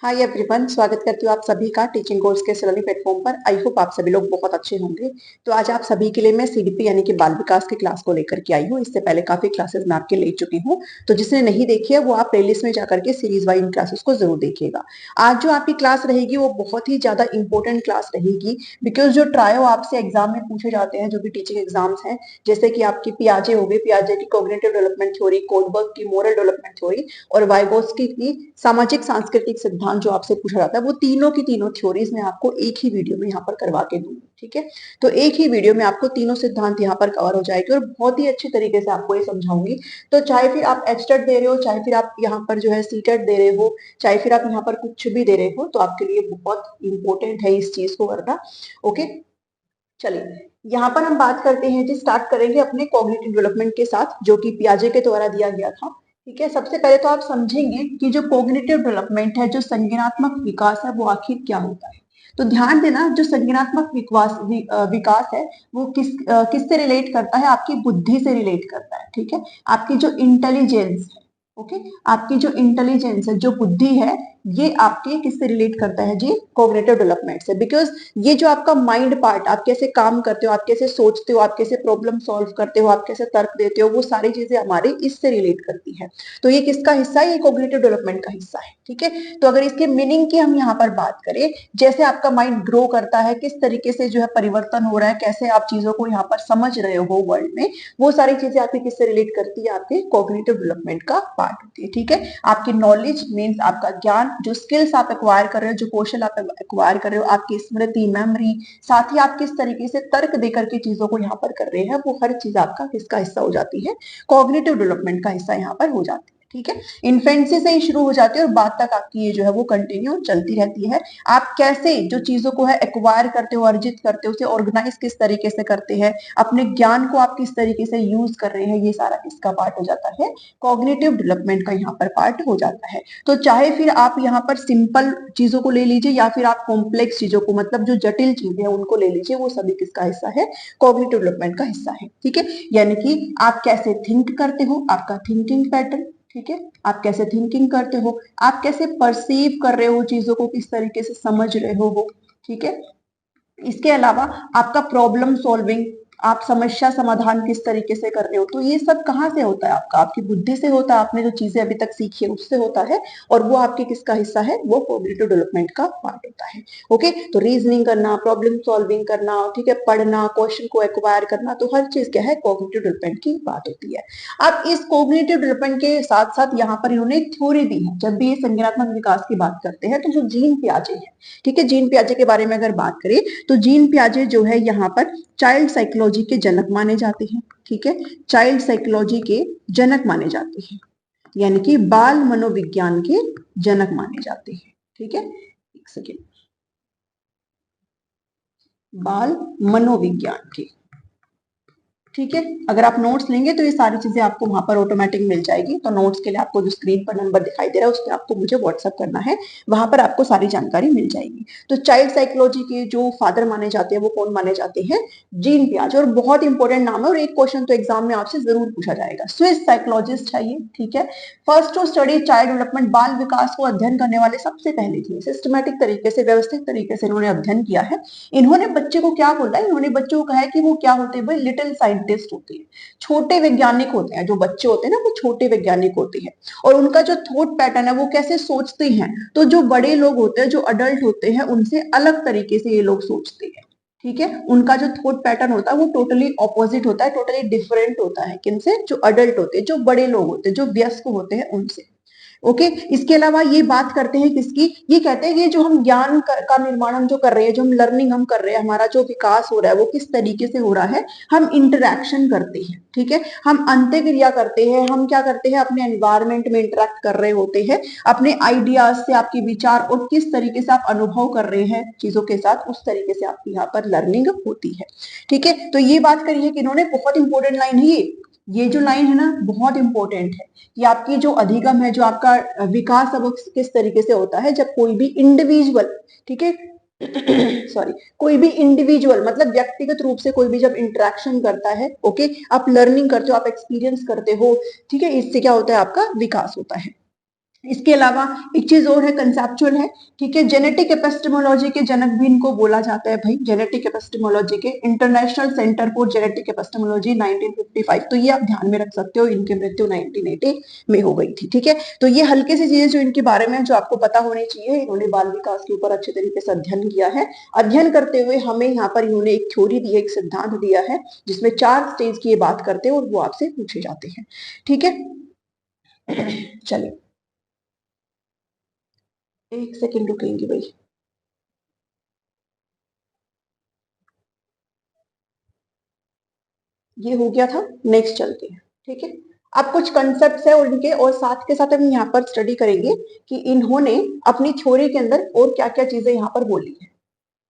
Hi everyone, स्वागत करती हूँ आप सभी का टीचिंग कोर्स के सलोनी प्लेटफॉर्म पर। आई होप आप सभी लोग बहुत अच्छे होंगे। तो आज आप सभी के लिए मैं सीडीपी यानी कि बाल विकास की क्लास को लेकर के आई हूँ। इससे पहले काफी क्लासेस मैं आपके ले चुकी हूँ, तो जिसने नहीं देखी है वो आप प्लेलिस्ट में जाकर के सीरीज वाइज इन क्लासेस को जरूर देखिएगा। आज जो आपकी क्लास रहेगी वो बहुत ही ज्यादा इंपॉर्टेंट क्लास रहेगी, बिकॉज जो ट्रायो आपसे एग्जाम में पूछे जाते हैं, जो भी टीचिंग एग्जाम्स हैं, जैसे कि आपकी पियाजे हो गए, पियाजे की कॉग्निटिव डेवलपमेंट थ्योरी, कोडबर्ग की मोरल डेवलपमेंट थ्योरी और वाइगोस्की की सामाजिक सांस्कृतिक सिद्धांत जो आपसे पूछा जाता है, वो तीनों की तीनों थ्योरीज मैं आपको एक ही वीडियो में यहाँ पर करवा के दूंगी। ठीक है, तो एक ही वीडियो में आपको तीनों सिद्धांत यहाँ पर कवर हो जाएगी और बहुत ही अच्छी तरीके से आपको ये समझाऊंगी। तो चाहे फिर आप एचटेट दे रहे हो, चाहे फिर आप यहाँ पर जो है सीटेट दे रहे हो, चाहे फिर आप यहाँ पर कुछ भी दे रहे हो, तो आपके लिए बहुत इंपॉर्टेंट है इस चीज को करना। ओके, चलिए यहाँ पर हम बात करते हैं जी, स्टार्ट करेंगे अपने कॉग्निटिव डेवलपमेंट के साथ, जो कि पियाजे के द्वारा दिया गया था। ठीक है, सबसे पहले तो आप समझेंगे कि जो कॉग्निटिव डेवलपमेंट है, जो संज्ञानात्मक विकास है, वो आखिर क्या होता है। तो ध्यान देना, जो संज्ञानात्मक विकास है वो किससे रिलेट करता है, आपकी बुद्धि से रिलेट करता है। ठीक है, आपकी जो इंटेलिजेंस है, ओके, आपकी जो इंटेलिजेंस है, जो बुद्धि है, ये आपके किससे रिलेट करता है जी, कॉग्निटिव डेवलपमेंट से। बिकॉज ये जो आपका माइंड पार्ट, आप कैसे काम करते हो, आप कैसे सोचते हो, आप कैसे प्रॉब्लम सॉल्व करते हो, आप कैसे तर्क देते हो, वो सारी चीजें हमारे इससे रिलेट करती है। तो ये किसका हिस्सा है, ये कॉग्निटिव डेवलपमेंट का हिस्सा है। ठीक है, तो अगर इसके मीनिंग की हम यहाँ पर बात करें, जैसे आपका माइंड ग्रो करता है, किस तरीके से जो है परिवर्तन हो रहा है, कैसे आप चीजों को यहाँ पर समझ रहे हो वर्ल्ड में, वो सारी चीजें आपकी किससे रिलेट करती है, आपके कॉग्निटिव डेवलपमेंट का पार्ट होती है। ठीक है, आपकी नॉलेज मीन्स आपका ज्ञान, जो स्किल्स आप एक्वायर कर रहे हो, जो कौशल आप एक्वायर कर रहे हो, आपकी स्मृति, मेमोरी, साथ ही आप किस तरीके से तर्क देकर के चीजों को यहाँ पर कर रहे हैं, वो हर चीज आपका किसका हिस्सा हो जाती है, कॉग्निटिव डेवलपमेंट का हिस्सा यहाँ पर हो जाती है। ठीक है, इन्फेंसी से ही शुरू हो जाती है और बाद तक आपकी ये जो है वो कंटिन्यू चलती रहती है। आप कैसे जो चीजों को है एक्वायर करते हो, अर्जित करते हो, उसे ऑर्गेनाइज किस तरीके से करते हैं, अपने ज्ञान को आप किस तरीके से यूज कर रहे हैं, ये सारा किसका पार्ट हो जाता है, कॉग्निटिव डेवलपमेंट का यहाँ पर पार्ट हो जाता है। तो चाहे फिर आप यहाँ पर सिंपल चीजों को ले लीजिए या फिर आप कॉम्प्लेक्स चीजों को, मतलब जो जटिल चीजें हैं उनको ले लीजिए, वो सभी किसका हिस्सा है, कॉग्निटिव डेवलपमेंट का हिस्सा है। ठीक है, यानी कि आप कैसे थिंक करते हो, आपका थिंकिंग पैटर्न। ठीक है, आप कैसे थिंकिंग करते हो, आप कैसे परसीव कर रहे हो चीजों को, किस तरीके से समझ रहे हो। ठीक है, इसके अलावा आपका प्रॉब्लम सॉल्विंग, आप समस्या समाधान किस तरीके से कर रहे हो, तो ये सब कहाँ से होता है, आपका आपकी बुद्धि से होता है, आपने जो चीजें अभी तक सीखी है उससे होता है, और वो आपके किसका हिस्सा है, वो कॉग्निटिव डेवलपमेंट का पार्ट होता है। ओके, तो रीजनिंग करना, प्रॉब्लम सॉल्विंग करना, ठीक है, पढ़ना, क्वेश्चन को एक्वायर करना, तो हर चीज क्या है, कॉग्निटिव डेवलपमेंट की बात होती है। अब इस कॉग्निटिव डेवलपमेंट के साथ साथ यहाँ पर इन्होंने थ्योरी दी है। जब भी ये संज्ञानात्मक विकास की बात करते हैं, तो जो जीन पियाजे है, ठीक है, जीन पियाजे के बारे में अगर बात करें, तो जीन पियाजे जो है यहाँ पर चाइल्ड साइकोलॉजी के जनक माने जाते हैं। ठीक है, चाइल्ड साइकोलॉजी के जनक माने जाते हैं, यानी कि बाल मनोविज्ञान के जनक माने जाते हैं। ठीक है, एक सेकेंड, बाल मनोविज्ञान के। ठीक है, अगर आप नोट्स लेंगे तो ये सारी चीजें आपको वहां पर ऑटोमेटिक मिल जाएगी। तो नोट्स के लिए आपको जो स्क्रीन पर नंबर दिखाई दे रहा है उस पर आपको मुझे व्हाट्सअप करना है, वहां पर आपको सारी जानकारी मिल जाएगी। तो चाइल्ड साइकोलॉजी के जो फादर माने जाते हैं वो कौन माने जाते हैं, जीन पियाजे। और बहुत इंपॉर्टेंट नाम है और एक क्वेश्चन तो एग्जाम में आपसे जरूर पूछा जाएगा। स्विस साइकोलॉजिस्ट है ये। ठीक है, first to study child development, बाल विकास को अध्ययन करने वाले सबसे पहले थे। सिस्टमेटिक तरीके से, व्यवस्थित तरीके से इन्होंने अध्ययन किया है। इन्होंने बच्चे को क्या बोला है, इन्होंने बच्चों को कहा है कि वो क्या होते हैं भाई, लिटिल साइंटिस्ट होते हैं, छोटे वैज्ञानिक होते हैं। जो बच्चे होते हैं ना, वो छोटे वैज्ञानिक होते हैं, और उनका जो थॉट पैटर्न है, वो कैसे सोचते हैं, तो जो बड़े लोग होते हैं, जो अडल्ट होते हैं, उनसे अलग तरीके से ये लोग सोचते हैं। ठीक है, उनका जो थॉट पैटर्न होता है वो टोटली ऑपोजिट होता है, टोटली डिफरेंट होता है। किनसे, जो अडल्ट होते हैं, जो बड़े लोग होते हैं, जो वयस्क होते हैं, उनसे। ओके, इसके अलावा ये बात करते हैं किसकी, ये कहते हैं कि जो हम ज्ञान का निर्माण हम जो कर रहे हैं, जो हम लर्निंग हम कर रहे हैं, हमारा जो विकास हो रहा है वो किस तरीके से हो रहा है, हम इंटरैक्शन करते हैं। ठीक है, हम अंत्यक्रिया करते हैं, हम क्या करते हैं, अपने एनवायरमेंट में इंटरेक्ट कर रहे होते हैं, अपने आइडियाज से, आपके विचार और किस तरीके से आप अनुभव कर रहे हैं चीजों के साथ, उस तरीके से आपकी यहाँ पर लर्निंग होती है। ठीक है, तो ये बात करी है कि इन्होंने, बहुत इंपॉर्टेंट लाइन है ये जो लाइन है ना बहुत इंपॉर्टेंट है। कि आपकी जो अधिगम है, जो आपका विकास अब किस तरीके से होता है, जब कोई भी इंडिविजुअल, ठीक है, सॉरी, कोई भी इंडिविजुअल मतलब व्यक्तिगत रूप से कोई भी जब इंटरेक्शन करता है, ओके, आप लर्निंग करते हो, आप एक्सपीरियंस करते हो, ठीक है, इससे क्या होता है, आपका विकास होता है। इसके अलावा एक चीज और है, कंसेप्चुअल है, ठीक है। जेनेटिक एपिस्टेमोलॉजी के जनक भी इनको बोला जाता है भाई, जेनेटिक एपिस्टेमोलॉजी के, international centre for genetic epistemology 1955। तो ये आप ध्यान में रख सकते हो, इनकी मृत्यु 1980 में हो गई थी, ठीक है। तो ये हल्की सी चीजें जो इनके बारे में जो आपको पता होनी चाहिए। इन्होंने बाल विकास के ऊपर अच्छे तरीके से अध्ययन किया है। अध्ययन करते हुए हमें यहाँ पर इन्होंने एक थ्योरी दी है, एक सिद्धांत दिया है, जिसमें 4 स्टेज की ये बात करते हैं और वो आपसे पूछे जाते हैं, ठीक है। चलिए एक सेकंड रुकेंगे भाई। ये हो गया था, नेक्स्ट चलते हैं, ठीक है। अब कुछ कंसेप्ट्स है उनके, और साथ के साथ हम यहाँ पर स्टडी करेंगे कि इन्होंने अपनी थ्योरी के अंदर और क्या क्या चीजें यहाँ पर बोली है,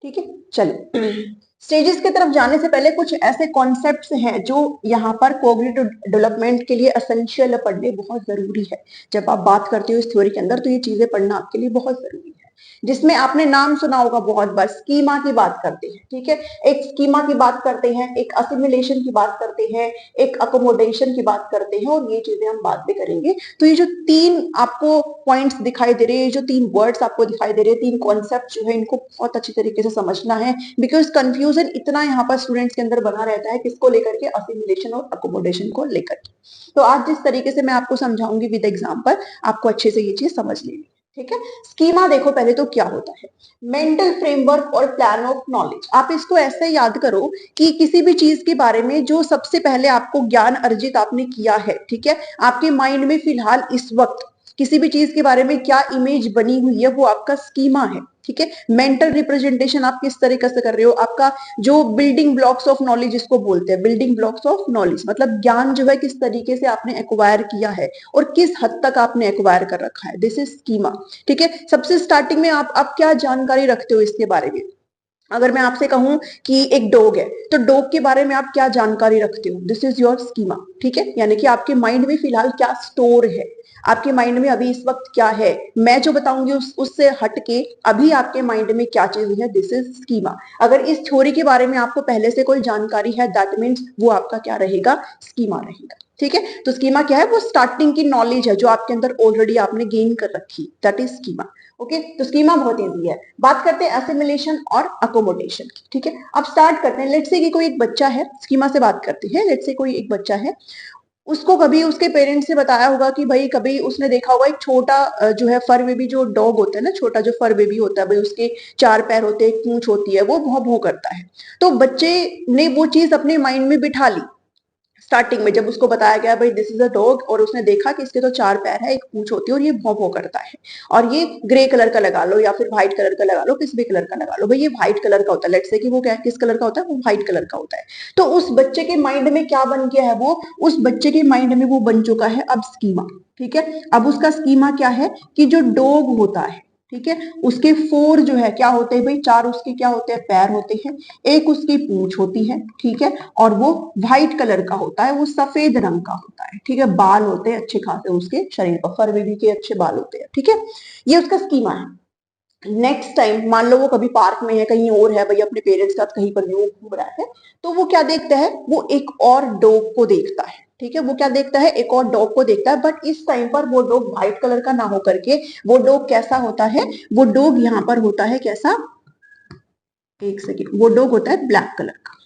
ठीक है। चलिए स्टेजेस की तरफ जाने से पहले कुछ ऐसे कॉन्सेप्ट्स हैं जो यहाँ पर कोग्निटिव डेवलपमेंट के लिए एसेंशियल पढ़ने बहुत जरूरी है। जब आप बात करते हो इस थ्योरी के अंदर तो ये चीजें पढ़ना आपके लिए बहुत जरूरी है। जिसमें आपने नाम सुना होगा बहुत बार, स्कीमा की बात करते हैं, ठीक है। एक स्कीमा की बात करते हैं, एक असिमिलेशन की बात करते हैं, एक अकोमोडेशन की बात करते हैं, और ये चीजें हम बाद में करेंगे। तो ये जो 3 आपको पॉइंट्स दिखाई दे रहे हैं, जो 3 वर्ड्स आपको दिखाई दे रहे हैं, 3 कॉन्सेप्ट जो है, इनको बहुत अच्छी तरीके से समझना है। बिकॉज कंफ्यूजन इतना यहाँ पर स्टूडेंट्स के अंदर बना रहता है, किसको लेकर के, असिमिलेशन और अकोमोडेशन को लेकर के। तो आज जिस तरीके से मैं आपको समझाऊंगी विद एग्जाम्पल, आपको अच्छे से ये चीज समझ लेनी, ठीक है। स्कीमा देखो पहले तो क्या होता है, मेंटल फ्रेमवर्क और प्लान ऑफ नॉलेज। आप इसको ऐसे याद करो कि किसी भी चीज के बारे में जो सबसे पहले आपको ज्ञान अर्जित आपने किया है, ठीक है, आपके माइंड में फिलहाल इस वक्त किसी भी चीज के बारे में क्या इमेज बनी हुई है, वो आपका स्कीमा है, ठीक है। मेंटल रिप्रेजेंटेशन आप किस तरीके से कर रहे हो, आपका जो बिल्डिंग ब्लॉक्स ऑफ नॉलेज इसको बोलते हैं, बिल्डिंग ब्लॉक्स ऑफ नॉलेज मतलब ज्ञान जो है किस तरीके से आपने एक्वायर किया है और किस हद तक आपने एक्वायर कर रखा है, दिस इज स्कीमा, ठीक है। सबसे स्टार्टिंग में आप क्या जानकारी रखते हो इसके बारे में। अगर मैं आपसे कहूं कि एक डॉग है, तो डॉग के बारे में आप क्या जानकारी रखते हो, दिस इज योर स्कीमा, ठीक है। यानी कि आपके माइंड में फिलहाल क्या स्टोर है, आपके माइंड में अभी इस वक्त क्या है, मैं जो बताऊंगी उससे हट के अभी आपके माइंड में क्या चीज है, दिस इज स्कीमा। अगर इस थ्योरी के बारे में आपको पहले से कोई जानकारी है, दैट मीन्स वो आपका क्या रहेगा, स्कीमा रहेगा, ठीक है। तो स्कीमा क्या है, वो स्टार्टिंग की नॉलेज है जो आपके अंदर ऑलरेडी आपने गेन कर रखी, दैट इज स्कीमा, ओके। तो स्कीमा बहुत इजी है। बात करते हैं एसिमिलेशन और अकोमोडेशन की, ठीक है। अब स्टार्ट करते हैं, लेट्स से कि कोई एक बच्चा है, स्कीमा से बात करते हैं। लेट्स से कोई एक बच्चा है, उसको कभी उसके पेरेंट्स से बताया होगा कि भाई, कभी उसने देखा होगा एक छोटा जो है फर बेबी जो डॉग होता है ना, छोटा जो फर बेबी होता है भाई, उसके 4 पैर होते हैं, एक पूंछ होती है, वो भौं भौं करता है। तो बच्चे ने वो चीज अपने माइंड में बिठा ली। स्टार्टिंग में जब उसको बताया गया भाई दिस इज अ डॉग, और उसने देखा कि इसके तो 4 पैर है, एक पूंछ होती है, और ये भौं भौं करता है, और ये ग्रे कलर का लगा लो या फिर व्हाइट कलर का लगा लो, किसी भी कलर का लगा लो भाई, ये व्हाइट कलर का होता है। लेट्स से कि वो क्या किस कलर का होता है, वो व्हाइट कलर का होता है। तो उस बच्चे के माइंड में क्या बन गया है, वो उस बच्चे के माइंड में वो बन चुका है अब स्कीमा, ठीक है। अब उसका स्कीमा क्या है कि जो डॉग होता है, ठीक है, उसके 4 जो है क्या होते हैं भाई, 4 उसके क्या होते हैं, पैर होते हैं, एक उसकी पूंछ होती है, ठीक है, और वो व्हाइट कलर का होता है, वो सफेद रंग का होता है, ठीक है। बाल होते हैं अच्छे खासे उसके शरीर पर, फर बेबी के अच्छे बाल होते हैं, ठीक है। ये उसका स्कीमा है। नेक्स्ट टाइम मान लो वो कभी पार्क में है, कहीं और है भाई, अपने पेरेंट्स के साथ कहीं पर भी वो घूम रहा है, तो वो क्या देखता है, वो एक और डॉग को देखता है, ठीक है। वो क्या देखता है, एक और डॉग को देखता है, बट इस टाइम पर वो डॉग व्हाइट कलर का ना हो करके वो डॉग कैसा होता है, वो डॉग यहाँ पर होता है कैसा, एक सेकेंड, वो डॉग होता है ब्लैक कलर का,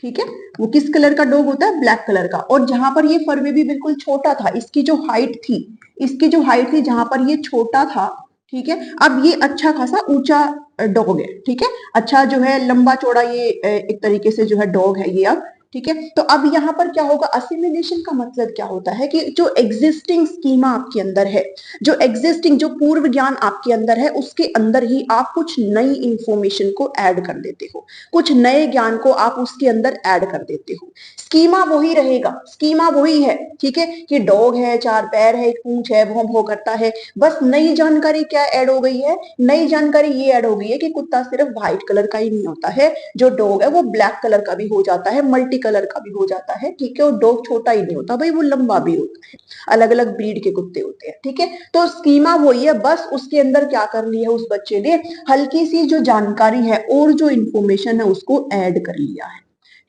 ठीक है। वो किस कलर का डॉग होता है, ब्लैक कलर का। और जहां पर ये फर बेबी बिल्कुल छोटा था, इसकी जो हाइट थी, इसकी जो हाइट थी जहां पर ये छोटा था, ठीक है, अब ये अच्छा खासा ऊंचा डॉग है, ठीक है। अच्छा जो है लंबा चौड़ा ये एक तरीके से जो है डॉग है ये अब, ठीक है। तो अब यहाँ पर क्या होगा, असिमिलेशन का मतलब क्या होता है कि जो एग्जिस्टिंग स्कीमा आपके अंदर है, जो एग्जिस्टिंग जो पूर्व ज्ञान आपके अंदर है, उसके अंदर ही आप कुछ नई इंफॉर्मेशन को ऐड कर देते हो, कुछ नए ज्ञान को आप उसके अंदर ऐड कर देते हो। स्कीमा वही रहेगा, स्कीमा वही है, ठीक है, कि डॉग है, 4 पैर है, एक पूंछ है, भौं भौं करता है। बस नई जानकारी क्या ऐड हो गई है, नई जानकारी ये ऐड हो गई है कि कुत्ता सिर्फ व्हाइट कलर का ही नहीं होता है, जो डॉग है वो ब्लैक कलर का भी हो जाता है, मल्टी कलर का भी हो जाता है, ठीक है। और डॉग छोटा ही नहीं होता भाई, वो लंबा भी होता है, अलग अलग ब्रीड के कुत्ते होते हैं, ठीक है। तो स्कीमा वही है, बस उसके अंदर क्या कर लिया है उस बच्चे ने, हल्की सी जो जानकारी है और जो इंफॉर्मेशन है उसको ऐड कर लिया है,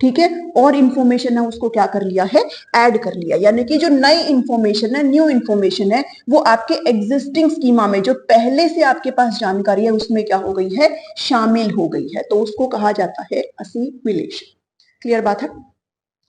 ठीक है, और इंफॉर्मेशन है उसको क्या कर लिया है, ऐड कर लिया, यानी कि जो नई इंफॉर्मेशन है, न्यू इंफॉर्मेशन है, वो आपके एग्जिस्टिंग स्कीमा में जो पहले से आपके पास जानकारी है उसमें क्या हो गई है, शामिल हो गई है, तो उसको कहा जाता है असिमिलेशन। क्लियर बात है?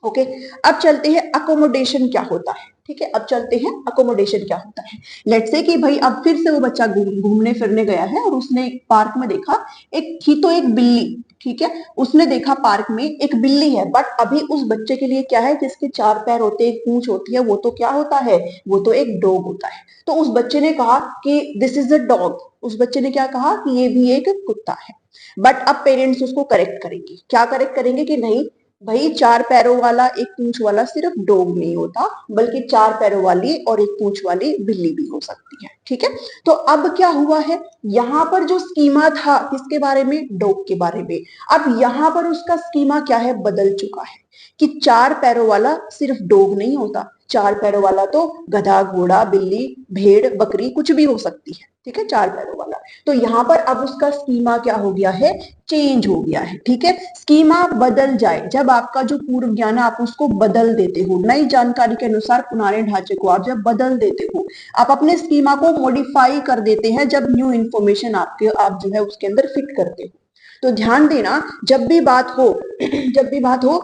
ओके, अब चलते हैं अकोमोडेशन क्या होता है। ठीक है, अब चलते हैं अकोमोडेशन क्या होता है। लेट्स से कि भाई अब फिर से वो बच्चा घूमने फिरने गया है और उसने एक पार्क में देखा, एक थी तो एक बिल्ली, ठीक है, उसने देखा पार्क में एक बिल्ली है, बट अभी उस बच्चे के लिए क्या है, जिसके 4 पैर होते हैं, एक पूंछ होती है, वो तो क्या होता है, वो तो एक डॉग होता है। तो उस बच्चे ने कहा कि दिस इज अ डॉग, उस बच्चे ने क्या कहा कि ये भी एक कुत्ता है। बट अब पेरेंट्स उसको करेक्ट करेंगे, क्या करेक्ट करेंगे कि नहीं भाई 4 पैरों वाला एक पूंछ वाला सिर्फ डॉग नहीं होता, बल्कि 4 पैरों वाली और एक पूंछ वाली बिल्ली भी हो सकती है। ठीक है, तो अब क्या हुआ है, यहां पर जो स्कीमा था किसके बारे में, डॉग के बारे में, अब यहां पर उसका स्कीमा क्या है, बदल चुका है कि 4 पैरों वाला सिर्फ डॉग नहीं होता, 4 पैरों वाला तो गधा, घोड़ा, बिल्ली, भेड़, बकरी कुछ भी हो सकती है। ठीक है, 4 पैरों वाला, तो यहां पर अब उसका स्कीमा क्या हो गया है, चेंज हो गया है। ठीक है, स्कीमा बदल जाए, जब आपका जो पूर्व ज्ञान है आप उसको बदल देते हो, नई जानकारी के अनुसार पुराने ढांचे को आप जब बदल देते हो, आप अपने स्कीमा को मॉडिफाई कर देते हैं, जब न्यू इंफॉर्मेशन आपके आप जो है उसके अंदर फिट करते हो। तो ध्यान देना, जब भी बात हो जब भी बात हो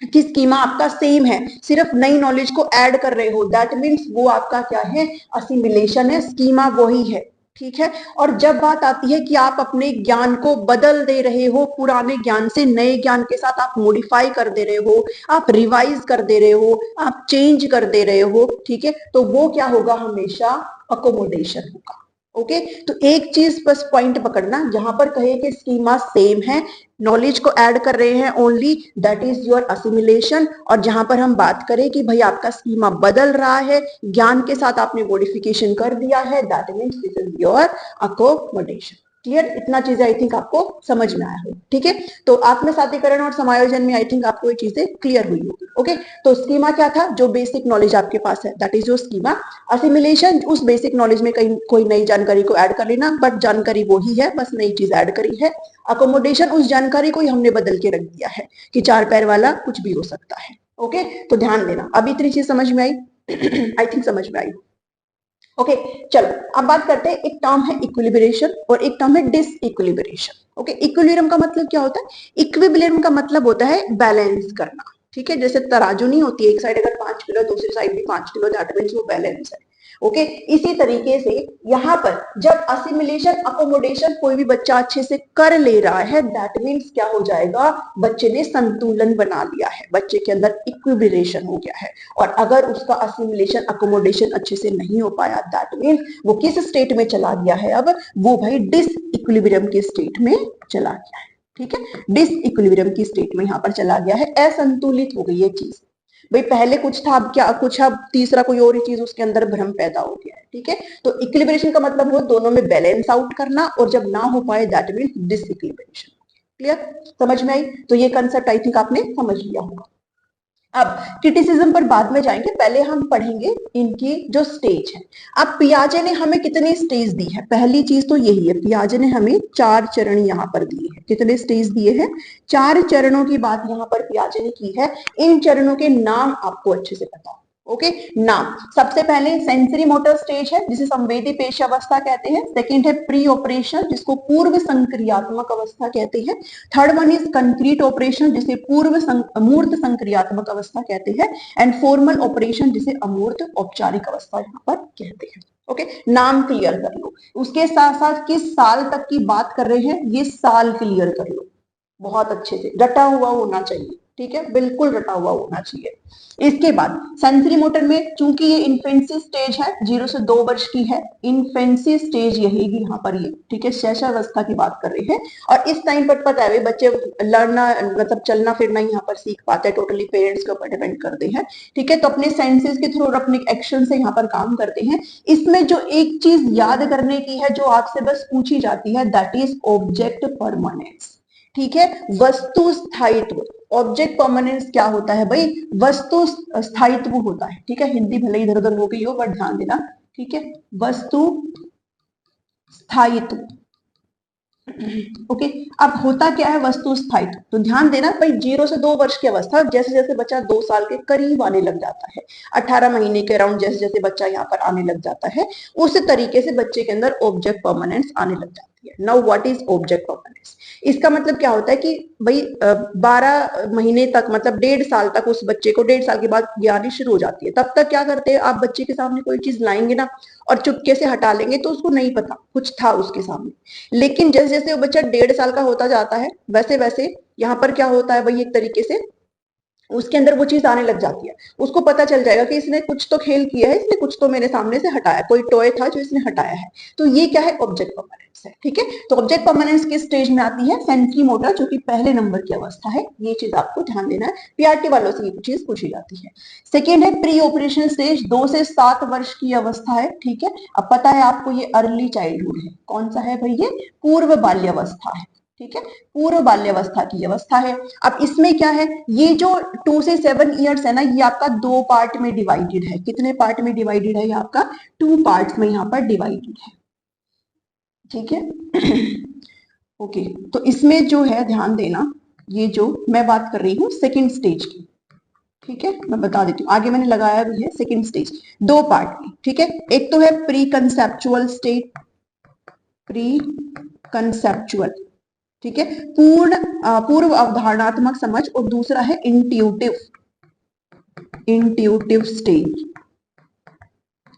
कि स्कीमा आपका सेम है, सिर्फ नई नॉलेज को ऐड कर रहे हो, दैट मीन्स वो आपका क्या है, असिमिलेशन है, स्कीमा वही है। ठीक है, और जब बात आती है कि आप अपने ज्ञान को बदल दे रहे हो, पुराने ज्ञान से नए ज्ञान के साथ आप मॉडिफाई कर दे रहे हो, आप रिवाइज कर दे रहे हो, आप चेंज कर दे रहे हो, ठीक है, तो वो क्या होगा, हमेशा अकोमोडेशन होगा। ओके, तो एक चीज बस पॉइंट पकड़ना, जहां पर कहे कि स्कीमा सेम है, नॉलेज को ऐड कर रहे हैं only, that is your assimilation. और जहां पर हम बात करें कि भाई आपका स्कीमा बदल रहा है, ज्ञान के साथ आपने मॉडिफिकेशन कर दिया है, that means this is your accommodation. Clear, इतना चीजें आई थिंक आपको समझ में आया हो। ठीक है, तो आत्मसातीकरण और समायोजन में आई थिंक आपको ये चीजें क्लियर हुई होगी। ओके, तो स्कीमा क्या था, जो बेसिक नॉलेज आपके पास है that is your schema. Assimilation, उस बेसिक नॉलेज में कहीं कोई नई जानकारी को ऐड कर लेना, बट जानकारी वही है, बस नई चीज ऐड करी है। अकोमोडेशन, उस जानकारी को ही हमने बदल के रख दिया है कि 4 पैर वाला कुछ भी हो सकता है। ओके, तो ध्यान देना, अब इतनी चीज समझ में आई आई थिंक समझ में आई। ओके, चलो अब बात करते हैं, एक टर्म है इक्विलिब्रेशन और एक टर्म है डिसइक्विलिब्रेशन। ओके, इक्विलिब्रियम का मतलब क्या होता है, इक्विलिब्रियम का मतलब होता है बैलेंस करना। ठीक है, जैसे तराजू नहीं होती, एक साइड अगर 5 किलो दूसरी साइड भी 5 किलो, दैट मींस वो बैलेंस है। ओके, इसी तरीके से यहाँ पर जब असिमिलेशन अकोमोडेशन कोई भी बच्चा अच्छे से कर ले रहा है, दैट मीन्स क्या हो जाएगा, बच्चे ने संतुलन बना लिया है, बच्चे के अंदर इक्विलिब्रेशन हो गया है। और अगर उसका असिमिलेशन अकोमोडेशन अच्छे से नहीं हो पाया, दैट मीन्स वो किस स्टेट में चला गया है, अब वो भाई डिस इक्विलिब्रियम के स्टेट में चला गया है। ठीक है, डिस इक्विलिब्रियम की स्टेट में यहाँ पर चला गया है, असंतुलित हो गई है चीज। भाई पहले कुछ था, अब क्या कुछ, अब तीसरा कोई और ही चीज उसके अंदर भ्रम पैदा हो गया है। ठीक है, तो इक्विलिब्रेशन का मतलब हो दोनों में बैलेंस आउट करना, और जब ना हो पाए दैट मीन्स डिसइक्विलिब्रेशन। क्लियर, समझ में आई? तो ये कंसेप्ट आई थिंक आपने समझ लिया होगा। अब क्रिटिसिज्म पर बाद में जाएंगे, पहले हम पढ़ेंगे इनकी जो स्टेज है। अब पियाजे ने हमें कितनी स्टेज दी है, पहली चीज तो यही है, पियाजे ने हमें 4 चरण यहाँ पर दिए हैं। कितने स्टेज दिए हैं, 4 चरणों की बात यहाँ पर पियाजे ने की है। इन चरणों के नाम आपको अच्छे से पता हो। ओके, नाम, सबसे पहले सेंसरी मोटर स्टेज है जिसे संवेदी पेशावस्था कहते हैं। सेकंड है प्री ऑपरेशन, जिसको पूर्व संक्रियात्मक अवस्था कहते हैं। Third one is concrete operation, जिसे अमूर्त संक्रियात्मक अवस्था कहते हैं। एंड फॉर्मल ऑपरेशन, जिसे अमूर्त औपचारिक अवस्था यहाँ पर कहते हैं। ओके, नाम क्लियर कर लो, उसके साथ साथ किस साल तक की बात कर रहे हैं ये साल क्लियर कर लो, बहुत अच्छे से रटा हुआ होना चाहिए। ठीक है, बिल्कुल रटा हुआ होना चाहिए। इसके बाद सेंसरी मोटर में, चूंकि ये इन्फेंसी स्टेज है, 0 से 2 वर्ष की है, इन्फेंसी स्टेज यही यहाँ पर ये। ठीक है, शैशवावस्था की बात कर रहे हैं। और इस टाइम पर पता है बच्चे लड़ना, मतलब चलना फिरना यहाँ पर सीख पाते हैं, टोटली पेरेंट्स के ऊपर डिपेंड करते हैं। ठीक है, तो अपने सेंसेस के थ्रू और अपने एक्शन से यहाँ पर काम करते हैं। इसमें जो एक चीज याद करने की है, जो आपसे बस पूछी जाती है, दैट इज ऑब्जेक्ट परमानेंस। ठीक है, वस्तु स्थायित्व, ऑब्जेक्ट परमानेंस क्या होता है भाई, वस्तु स्थायित्व होता है। ठीक है, हिंदी भले इधर उधर हो गई हो बट ध्यान देना। ठीक है, वस्तु स्थायित्व ओके। अब होता क्या है वस्तु स्थायित्व, तो ध्यान देना भाई 0 से 2 वर्ष की अवस्था, जैसे जैसे बच्चा 2 साल के करीब आने लग जाता है, 18 महीने के अराउंड जैसे जैसे बच्चा यहाँ पर आने लग जाता है, उस तरीके से बच्चे के अंदर ऑब्जेक्ट परमानेंस आने लग जाती है। Now what is object permanence? इसका मतलब क्या होता है कि भाई 12 महीने तक, मतलब 1.5 साल तक उस बच्चे को, 1.5 साल के बाद ज्ञानी शुरू हो जाती है, तब तक क्या करते हैं आप, बच्चे के सामने कोई चीज लाएंगे ना और चुपके से हटा लेंगे तो उसको नहीं पता कुछ था उसके सामने। लेकिन जैसे जैसे वो बच्चा 1.5 साल का होता जाता है, वैसे वैसे यहाँ पर क्या होता है भाई, एक तरीके से उसके अंदर वो चीज आने लग जाती है, उसको पता चल जाएगा कि इसने कुछ तो खेल किया है, इसने कुछ तो मेरे सामने से हटाया, कोई टॉय था जो इसने हटाया है। तो ये क्या है, ऑब्जेक्ट परमानेंस है। ठीक है, तो ऑब्जेक्ट परमानेंस किस स्टेज में आती है, सेंसरी मोटर, जो कि पहले नंबर की अवस्था है। ये चीज आपको ध्यान देना है, पीआरटी वालों से ये चीज पूछी जाती है। सेकेंड है प्री ऑपरेशन स्टेज, 2 से 7 वर्ष की अवस्था है। ठीक है, अब पता है आपको ये अर्ली चाइल्डहुड है, कौन सा है भाई, ये पूर्व बाल्यावस्था है। ठीक है, पूर्व बाल्यावस्था की अवस्था है। अब इसमें क्या है, ये जो 2 से 7 ईयर्स है ना, ये आपका 2 पार्ट में डिवाइडेड है। कितने पार्ट में डिवाइडेड है, ये आपका 2 पार्ट्स में यहाँ पर डिवाइडेड है। ठीक है ओके, तो इसमें जो है ध्यान देना, ये जो मैं बात कर रही हूँ सेकेंड स्टेज की, ठीक है, मैं बता देती हूँ, आगे मैंने लगाया भी है सेकेंड स्टेज 2 पार्ट में। ठीक है, एक तो है pre conceptual stage, pre conceptual, ठीक है, पूर्व अवधारणात्मक समझ, और दूसरा है intuitive, intuitive stage.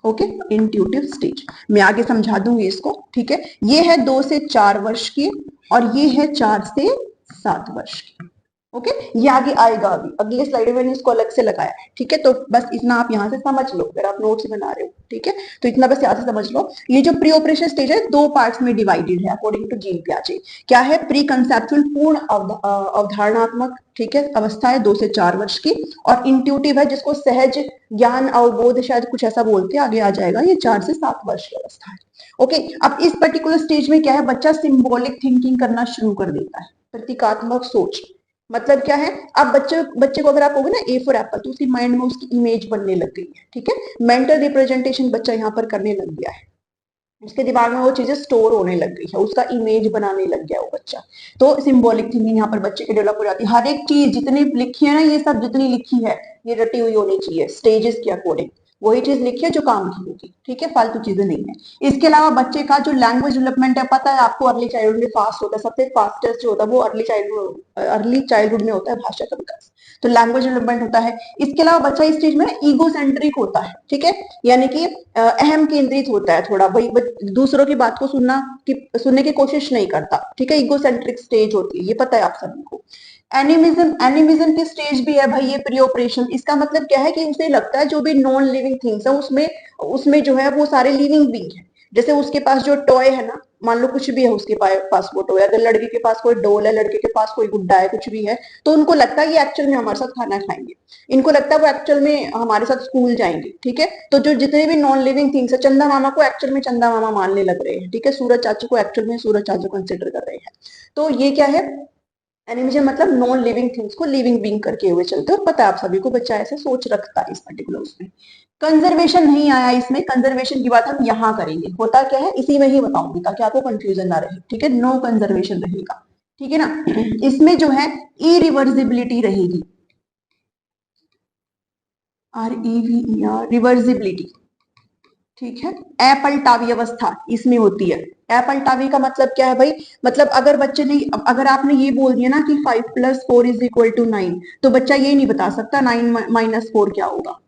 Okay, intuitive stage मैं आगे समझा दूंगी इसको। ठीक है, ये है 2 से 4 वर्ष की, और ये है 4 से 7 वर्ष की। ओके, ये आगे आएगा, अभी अगले स्लाइड में मैंने इसको अलग से लगाया है। ठीक है, तो बस इतना आप यहाँ से समझ लो, अगर आप नोट्स बना रहे हो। ठीक है, तो इतना बस यहाँ से समझ लो, ये जो प्री ऑपरेशन स्टेज है 2 पार्ट्स में डिवाइडेड है अकॉर्डिंग टू जीन पियाजे। क्या है, प्री कंसेप्चुअल पूर्ण अवधारणात्मक, ठीक है, अवस्था है 2 से 4 वर्ष की, और इंट्यूटिव है जिसको सहज ज्ञान अवबोध शायद कुछ ऐसा बोलते हैं, आगे आ जाएगा, ये 4 से 7 वर्ष की अवस्था है। ओके, अब इस पर्टिकुलर स्टेज में क्या है, बच्चा सिंबॉलिक थिंकिंग करना शुरू कर देता है, प्रतीकात्मक सोच। मतलब क्या है, अब बच्चे बच्चे को अगर आप कहोगे ना ए फॉर एप्पल, तो उसकी माइंड में उसकी इमेज बनने लग गई है। ठीक है, मेंटल रिप्रेजेंटेशन बच्चा यहाँ पर करने लग गया है, उसके दिमाग में वो चीजें स्टोर होने लग गई है, उसका इमेज बनाने लग गया वो बच्चा। तो सिंबॉलिक थिंकिंग यहाँ पर बच्चे की डेवलप हो जाती है। हर एक चीज जितनी लिखी है ना, ये सब जितनी लिखी है ये रटी हुई होनी चाहिए स्टेजेस के अकॉर्डिंग, वही चीज लिखिए जो काम की होगी। ठीक है, फालतू चीजें नहीं है। इसके अलावा बच्चे का जो लैंग्वेज डेवलपमेंट है, पता है आपको, अर्ली चाइल्डहुड में फास्ट होता है, सबसे फास्टेस्ट जो होता है वो अर्ली चाइल्डहुड में होता है, भाषा का विकास, तो लैंग्वेज डेवलपमेंट होता है। इसके अलावा बच्चा इस चीज में ईगो सेंट्रिक होता है। ठीक है, यानी कि अहम केंद्रित होता है थोड़ा, भाई दूसरों की बात को सुनने की कोशिश नहीं करता। ठीक है, ईगो सेंट्रिक स्टेज होती है, ये पता है आप सभी को। एनिमिज्म की स्टेज भी है भाई ये प्री ऑपरेशन। इसका मतलब क्या है कि उसे लगता है जो भी नॉन लिविंग थिंग्स है उसमें उसमें जो है वो सारे लिविंग बींग है। जैसे उसके पास जो टॉय है ना, मान लो कुछ भी है उसके पास वो टॉय, अगर लड़के के पास कोई डोल है, लड़के के पास कोई गुड्डा है, कुछ भी है, तो उनको लगता है ये एक्चुअल में हमारे साथ खाना खाएंगे, इनको लगता है वो एक्चुअल में हमारे साथ स्कूल जाएंगे। ठीक है, तो जो जितने भी नॉन लिविंग थिंग्स है, चंदा मामा को एक्चुअल में चंदा मामा मानने लग रहे हैं। ठीक है, सूरज चाचू को एक्चुअल में सूरज चाचू कंसिडर कर रहे हैं। तो ये क्या है, एनिमिज्म मतलब नॉन लिविंग थिंग्स को लिविंग बीइंग करके हुए चलते हो। पता है आप सभी को, बच्चा ऐसे सोच रखता है इस पर्टिकुलर उसमें। कंजर्वेशन नहीं आया इसमें, कंजर्वेशन की बात हम यहाँ करेंगे। होता क्या है इसी में ही बताऊंगी ताकि आपको कंफ्यूजन ना रहे। ठीक है, नो कंजर्वेशन रहेगा। ठीक है ना, इसमें जो है इरिवर्सिबिलिटी रहेगी, REVER, रिवर्सिबिलिटी। ठीक है, अपलटावी अवस्था इसमें होती है। अपलटावी का मतलब क्या है भाई, मतलब अगर बच्चे ने, अगर आपने ये बोल दिया ना कि 5+4=9, तो बच्चा ये नहीं बता सकता 9 - 4 क्या होगा।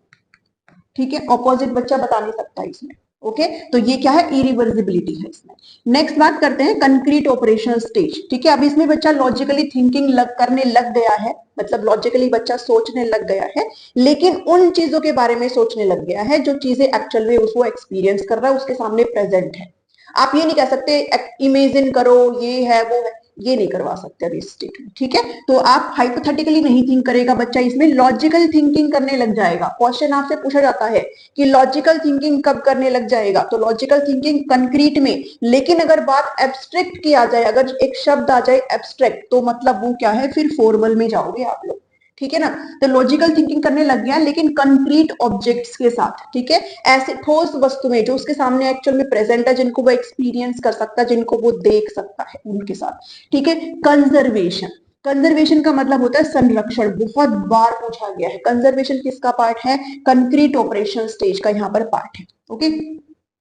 ठीक है, ऑपोजिट बच्चा बता नहीं सकता इसमें। ओके, तो ये क्या है, इरिवर्सिबिलिटी है इसमें। नेक्स्ट बात करते हैं कंक्रीट ऑपरेशनल स्टेज। ठीक है, अब इसमें बच्चा लॉजिकली थिंकिंग करने लग गया है, मतलब लॉजिकली बच्चा सोचने लग गया है, लेकिन उन चीजों के बारे में सोचने लग गया है जो चीजें एक्चुअल में उसको एक्सपीरियंस कर रहा है, उसके सामने प्रेजेंट है। आप ये नहीं कह सकते इमेजिन करो ये है वो है, ये नहीं करवा सकते अभी इस स्टेट में। ठीक है, तो आप हाइपोथेटिकली नहीं थिंक करेगा बच्चा, इसमें लॉजिकल थिंकिंग करने लग जाएगा। क्वेश्चन आपसे पूछा जाता है कि लॉजिकल थिंकिंग कब करने लग जाएगा, तो लॉजिकल थिंकिंग कंक्रीट में। लेकिन अगर बात एब्स्ट्रैक्ट की आ जाए, अगर एक शब्द आ जाए एब्स्ट्रैक्ट, तो मतलब वो क्या है, फिर फॉर्मल में जाओगे आप लोग। ठीक है ना। तो लॉजिकल थिंकिंग करने लग गया, लेकिन कंक्रीट ऑब्जेक्ट्स के साथ, ठीक है, ऐसे ठोस वस्तु में जो उसके सामने एक्चुअल में प्रेजेंट है, जिनको वो एक्सपीरियंस कर सकता है, जिनको वो देख सकता है, उनके साथ, ठीक है। कंजर्वेशन, कंजर्वेशन का मतलब होता है संरक्षण, बहुत बार पूछा गया है। कंजर्वेशन किसका पार्ट है? कंक्रीट ऑपरेशन स्टेज का यहाँ पर पार्ट है। ओके,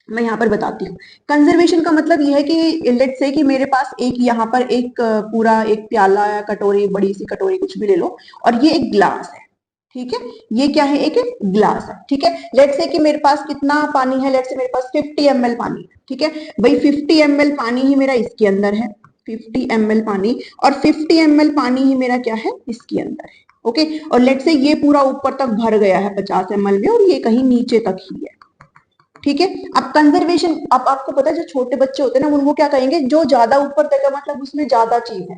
मैं यहाँ पर बताती हूँ। कंजर्वेशन का मतलब यह है कि लेट्स से कि मेरे पास एक यहाँ पर एक पूरा एक प्याला या कटोरी, बड़ी सी कटोरी कुछ भी ले लो, और ये एक ग्लास है, ठीक है। ये क्या है? एक ग्लास है, ठीक है। लेट्स से कि मेरे पास कितना पानी है? लेट्स से मेरे पास 50 ml पानी है, ठीक है भाई। 50 ml पानी ही मेरा इसके अंदर है, 50 ml पानी, और 50 ml पानी ही मेरा क्या है? इसके अंदर है। ओके, और लेट्स से ये पूरा ऊपर तक भर गया है 50 ml में, और ये कहीं नीचे तक ही है, ठीक है। अब कंजर्वेशन, अब आपको पता है जो छोटे बच्चे होते हैं ना, उनको क्या कहेंगे? जो ज्यादा ऊपर तक है, मतलब उसमें ज्यादा चीज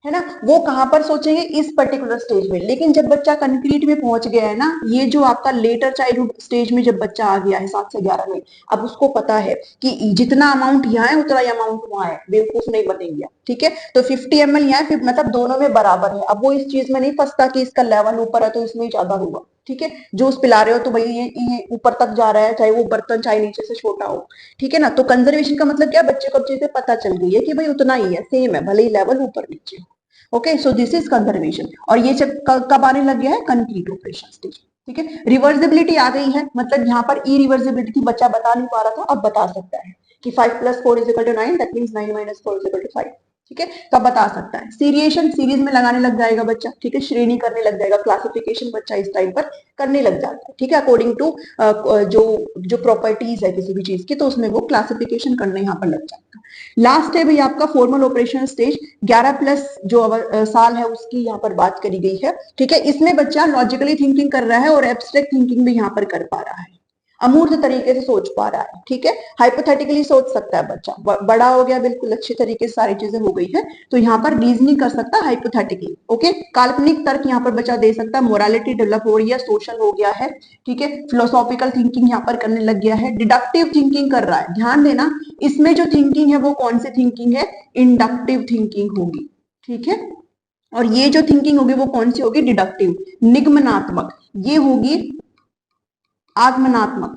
है ना, वो कहां पर सोचेंगे? इस पर्टिकुलर स्टेज में। लेकिन जब बच्चा कंक्रीट में पहुंच गया है ना, ये जो आपका लेटर चाइल्डहुड स्टेज में जब बच्चा आ गया है 7 से 11 में, अब उसको पता है कि जितना अमाउंट यहाँ है उतना अमाउंट वहां है, बेवकूफ नहीं बनेंगे, ठीक है। तो 50 ml यहाँ है, मतलब दोनों में बराबर है। अब वो इस चीज में नहीं फंसता कि इसका लेवल ऊपर है तो इसमें ज्यादा होगा, ठीक है। जूस पिला रहे हो तो भाई ये ऊपर तक जा रहा है, चाहे वो बर्तन चाहे नीचे से छोटा हो, ठीक है ना। तो कंजर्वेशन का मतलब क्या? बच्चे को अब चीजें पता चल गई है कि भाई उतना ही है, सेम है, भले ही लेवल ऊपर नीचे हो। Okay, so this is conservation. और ये कब आने लग गया है? कंक्रीट ऑपरेशन स्टेज, ठीक है। रिवर्सिबिलिटी आ गई है, मतलब यहाँ पर ई रिवर्सिबिलिटी थी, बच्चा बता नहीं पा रहा था, अब बता सकता है कि 5 + 4 = 9, दैट मीन्स 9 - 4 = 5, ठीक है। तब बता सकता है। सीरिएशन, सीरीज में लगाने लग जाएगा बच्चा, ठीक है, श्रेणी करने लग जाएगा, क्लासिफिकेशन बच्चा इस टाइम पर करने लग जाता है, ठीक है, अकॉर्डिंग टू जो जो प्रॉपर्टीज है किसी भी चीज की, तो उसमें वो क्लासिफिकेशन करने यहाँ पर लग जाएगा। लास्ट है भाई आपका फॉर्मल ऑपरेशन स्टेज, 11+ जो साल है उसकी यहाँ पर बात करी गई है, ठीक है। इसमें बच्चा लॉजिकली थिंकिंग कर रहा है और एब्स्ट्रैक्ट थिंकिंग भी यहाँ पर कर पा रहा है, अमूर्त तरीके से सोच पा रहा है, ठीक है। हाइपोथेटिकली सोच सकता है बच्चा, बड़ा हो गया, बिल्कुल अच्छी तरीके से सारी चीजें हो गई है, तो यहाँ पर रीजनिंग कर सकता है हाइपोथेटिकली। ओके, काल्पनिक तर्क यहाँ पर बच्चा दे सकता है, मोरालिटी डेवलप हो रही है, सोशल हो गया है, ठीक है, फिलोसॉफिकल थिंकिंग यहाँ पर करने लग गया है, डिडक्टिव थिंकिंग कर रहा है। ध्यान देना, इसमें जो थिंकिंग है वो कौन सी थिंकिंग है? इंडक्टिव थिंकिंग होगी, ठीक है। और ये जो थिंकिंग होगी वो कौन सी होगी? डिडक्टिव। निगमनात्मक ये होगी आगमनात्मक,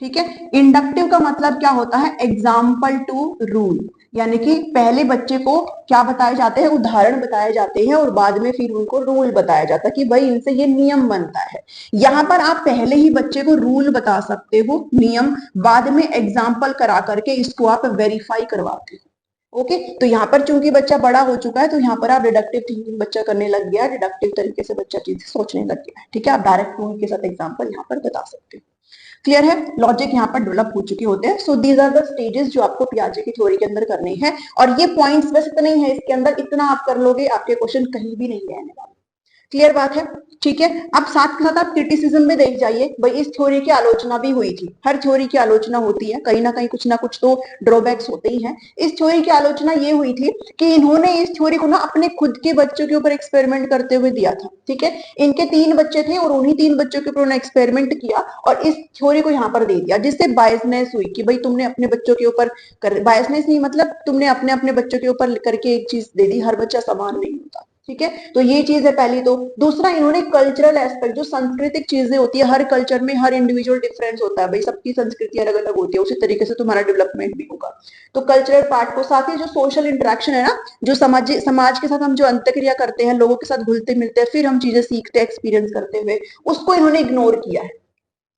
ठीक है। इंडक्टिव का मतलब क्या होता है? एग्जाम्पल टू रूल, यानी कि पहले बच्चे को क्या बताए जाते हैं? उदाहरण बताए जाते हैं, और बाद में फिर उनको रूल बताया जाता है कि भाई इनसे ये नियम बनता है। यहां पर आप पहले ही बच्चे को रूल बता सकते हो, नियम, बाद में एग्जाम्पल करा करके इसको आप वेरीफाई करवाते हो। ओके, तो यहाँ पर चूंकि बच्चा बड़ा हो चुका है, तो यहाँ पर आप डिडक्टिव थिंकिंग बच्चा करने लग गया है, डिडक्टिव तरीके से बच्चा चीजें सोचने लग गया है, ठीक है। आप डायरेक्ट रूल के साथ एग्जाम्पल यहाँ पर बता सकते हो। क्लियर है? लॉजिक यहाँ पर डेवलप हो चुके होते हैं। So these are the stages जो आपको पियाजे की थ्योरी के अंदर करने हैं, और ये पॉइंट्स बस इतना ही है इसके अंदर, इतना आप कर लोगे, आपके क्वेश्चन कहीं भी नहीं रहने वाले। क्लियर बात है? ठीक है। अब साथ के साथ आप क्रिटिसिज्म में देख जाइए, भाई इस थ्योरी की आलोचना भी हुई थी। हर थ्योरी की आलोचना होती है, कहीं ना कुछ तो ड्रॉबैक्स होते ही हैं। इस थ्योरी की आलोचना ये हुई थी कि इन्होंने इस थ्योरी को ना अपने खुद के बच्चों के ऊपर एक्सपेरिमेंट करते हुए दिया था, ठीक है। इनके 3 बच्चे थे और उन्हीं 3 बच्चों के ऊपर उन्होंने एक्सपेरिमेंट किया और इस थ्योरी को यहाँ पर दे दिया, जिससे बायसनेस हुई कि भाई तुमने अपने बच्चों के ऊपर कर, बायसनेस नहीं मतलब तुमने अपने अपने बच्चों के ऊपर करके एक चीज दे दी, हर बच्चा समान नहीं होता, ठीक है। तो ये चीज है पहली। तो दूसरा, इन्होंने कल्चरल एस्पेक्ट, जो सांस्कृतिक चीजें होती है, हर कल्चर में हर इंडिविजुअल डिफरेंस होता है भाई, सबकी संस्कृति अलग अलग होती है, उसी तरीके से तुम्हारा डेवलपमेंट भी होगा। तो कल्चरल पार्ट को, साथ ही जो सोशल इंटरेक्शन है ना, जो समाज के साथ हम जो अंतक्रिया करते हैं, लोगों के साथ घुलते मिलते हैं, फिर हम चीजें सीखते हैं एक्सपीरियंस करते हुए, उसको इन्होंने इग्नोर किया है।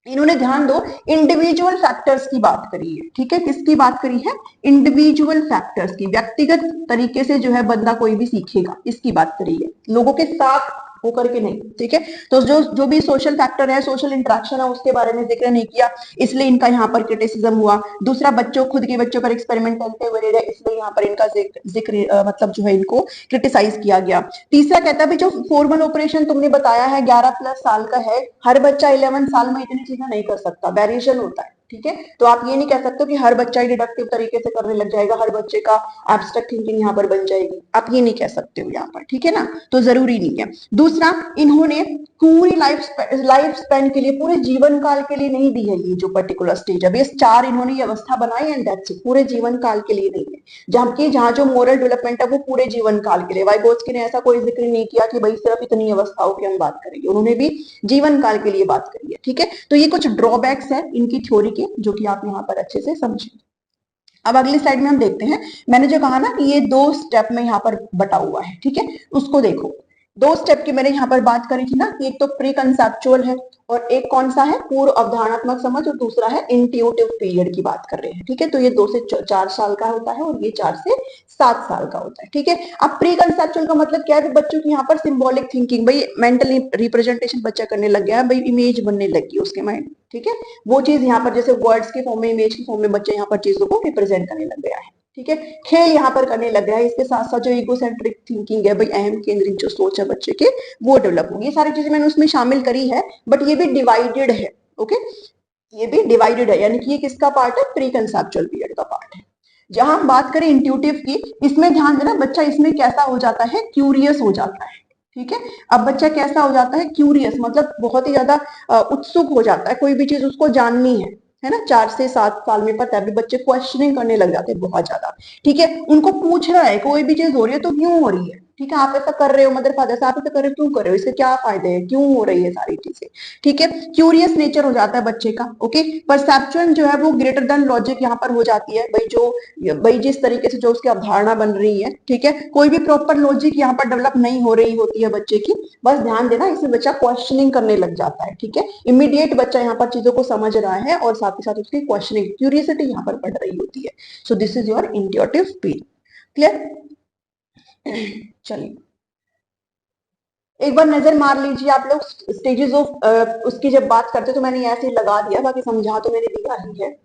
इन्होंने, ध्यान दो, इंडिविजुअल फैक्टर्स की बात करी है, ठीक है। किसकी बात करी है? इंडिविजुअल फैक्टर्स की, व्यक्तिगत तरीके से जो है बंदा कोई भी सीखेगा, इसकी बात करी है, लोगों के साथ होकर के नहीं, ठीक है। तो जो जो भी सोशल फैक्टर है, सोशल इंटरेक्शन है, उसके बारे में जिक्र नहीं किया, इसलिए इनका यहाँ पर क्रिटिसिज्म हुआ। दूसरा, बच्चों, खुद के बच्चों पर एक्सपेरिमेंट करते हुए रहे, इसलिए यहाँ पर इनका जिक्र मतलब जो है इनको क्रिटिसाइज किया गया। तीसरा कहता है जो फॉर्मल ऑपरेशन तुमने बताया है 11+ साल का है, हर बच्चा 11 साल में इतनी चीजें नहीं कर सकता, वेरिएशन होता है, ठीक है। तो आप ये नहीं कह सकते कि हर बच्चा ही डिडक्टिव तरीके से करने लग जाएगा, हर बच्चे का एब्स्ट्रैक्ट थिंकिंग यहाँ पर बन जाएगी, आप ये नहीं कह सकते हो यहाँ पर, ठीक है ना। तो जरूरी नहीं है। दूसरा, इन्होंने पूरी लाइफ स्पेन के लिए, पूरे जीवन काल के लिए नहीं दी है ये जो पर्टिकुलर स्टेज है, बेस 4 इन्होंने ये अवस्था बनाई एंड दैट्स इट, पूरे जीवन काल के लिए नहीं है। जबकि जहाँ जो मोरल डेवलपमेंट है वो पूरे जीवन काल के लिए, वाइगोत्स्की ने ऐसा कोई जिक्र नहीं किया कि भाई सिर्फ इतनी अवस्थाओं की हम बात करेंगे, उन्होंने भी जीवन काल के लिए बात करी है, ठीक है। तो ये कुछ ड्रॉबैक्स है इनकी थ्योरी के, जो कि आप यहाँ पर अच्छे से समझें। अब अगली स्लाइड में हम देखते हैं, मैंने जो कहा ना कि ये 2 स्टेप में यहाँ पर बटा हुआ है, ठीक है, उसको देखो। 2 स्टेप की मैंने यहाँ पर बात करी थी ना कि एक तो प्री कंसेप्चुअल है और एक कौन सा है, पूर्व अवधारणात्मक समझ, और दूसरा है इंट्यूटिव पीरियड की बात कर रहे हैं, ठीक है। तो ये 2 से 4 साल का होता है और ये 4 से 7 साल का होता है, ठीक है। अब प्री कंसेप्चुअल का मतलब क्या है, बच्चों की यहाँ पर सिंबॉलिक थिंकिंग, भाई मेंटल रिप्रेजेंटेशन बच्चा करने लग गया है, भाई इमेज बनने लगी है उसके माइंड, ठीक है। वो चीज यहाँ पर जैसे वर्ड्स के फॉर्म में, इमेज के फॉर्म में बच्चे यहाँ पर चीजों को रिप्रेजेंट करने लग गया है, ठीक है। खेल यहाँ पर करने लग गया है, इसके साथ साथ जो इगोसेंट्रिक थिंकिंग है, भाई अहम केंद्रित जो सोच है बच्चे के, वो डेवलप होगी। ये सारी चीजें मैंने उसमें शामिल करी है, बट ये भी डिवाइडेड है, ओके, ये भी डिवाइडेड है, यानी कि ये किसका पार्ट है, प्री कंसेप्चुअल पीरियड का पार्ट है। जहां हम बात करें इंट्यूटिव की, इसमें ध्यान देना, बच्चा इसमें कैसा हो जाता है, क्यूरियस हो जाता है, ठीक है। अब बच्चा कैसा हो जाता है, क्यूरियस, मतलब बहुत ही ज्यादा उत्सुक हो जाता है, कोई भी चीज उसको जाननी है ना। 4 से 7 साल में पता है, अभी बच्चे क्वेश्चनिंग करने लग जाते हैं बहुत ज्यादा, ठीक है। उनको पूछना है कोई भी चीज हो रही है तो क्यों हो रही है, ठीक है, आप ऐसा कर रहे हो, मदर फादर से आप ऐसा कर रहे हो, क्यों कर रहे हो, इसके क्या फायदे हैं, क्यों हो रही है सारी चीजें, ठीक है। क्यूरियस नेचर हो जाता है बच्चे का, ओके। परसेप्शन जो है वो ग्रेटर देन लॉजिक यहाँ पर हो जाती है, भाई जिस तरीके से जो उसकी अवधारणा बन रही है, ठीक है, कोई भी प्रॉपर लॉजिक यहाँ पर डेवलप नहीं हो रही होती है बच्चे की, बस ध्यान देना, इसमें बच्चा क्वेश्चनिंग करने लग जाता है, ठीक है। इमीडिएट बच्चा यहाँ पर चीजों को समझ रहा है और साथ ही साथ उसकी क्वेश्चनिंग, क्यूरियोसिटी यहाँ पर बढ़ रही होती है। So this is your intuitive period, clear. चलिए एक बार नजर मार लीजिए आप लोग स्टेजेस ऑफ उसकी जब बात करते तो मैंने ऐसे लगा दिया, बाकी समझा तो मैंने दिया ही है,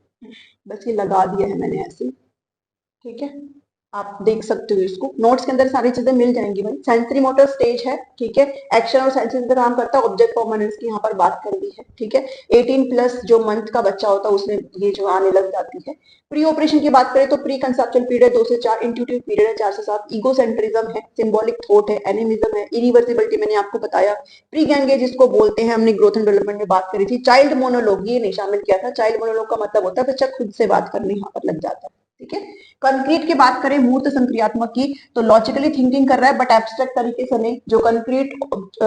बस ये लगा दिया है मैंने ऐसे, ठीक है। आप देख सकते हो इसको, नोट्स के अंदर सारी चीजें मिल जाएंगी भाई। सेंसरी मोटर स्टेज है, ठीक है, एक्शन और सेंसेस पे काम करता है, ऑब्जेक्ट परमानेंस की यहाँ पर बात कर दी है, ठीक है। 18 प्लस जो मंथ का बच्चा होता है उसमें ये जो आने लग जाती है। प्री ऑपरेशन की बात करें तो प्री कंसेप्चुअल पीरियड 2 से 4, इंट्यूटिव पीरियड है 4 से 7, ईगोसेंट्रिज्म है, सिंबॉलिक थॉट है, एनिमिज्म है, इरिवर्सिबिलिटी मैंने आपको बताया, प्री गैंगे जिसको बोलते हैं, हमने ग्रोथ एंड डेवलपमेंट में बात करी थी। चाइल्ड मोनोलॉग ये नहीं शामिल किया था, चाइल्ड मोनोलॉग का मतलब होता है बच्चा खुद से बात करने यहाँ पर लग जाता है, ठीक है। कंक्रीट की बात करें मूर्त संक्रियात्मक की, तो लॉजिकली थिंकिंग कर रहा है बट एब्स्ट्रैक्ट तरीके से नहीं, जो कंक्रीट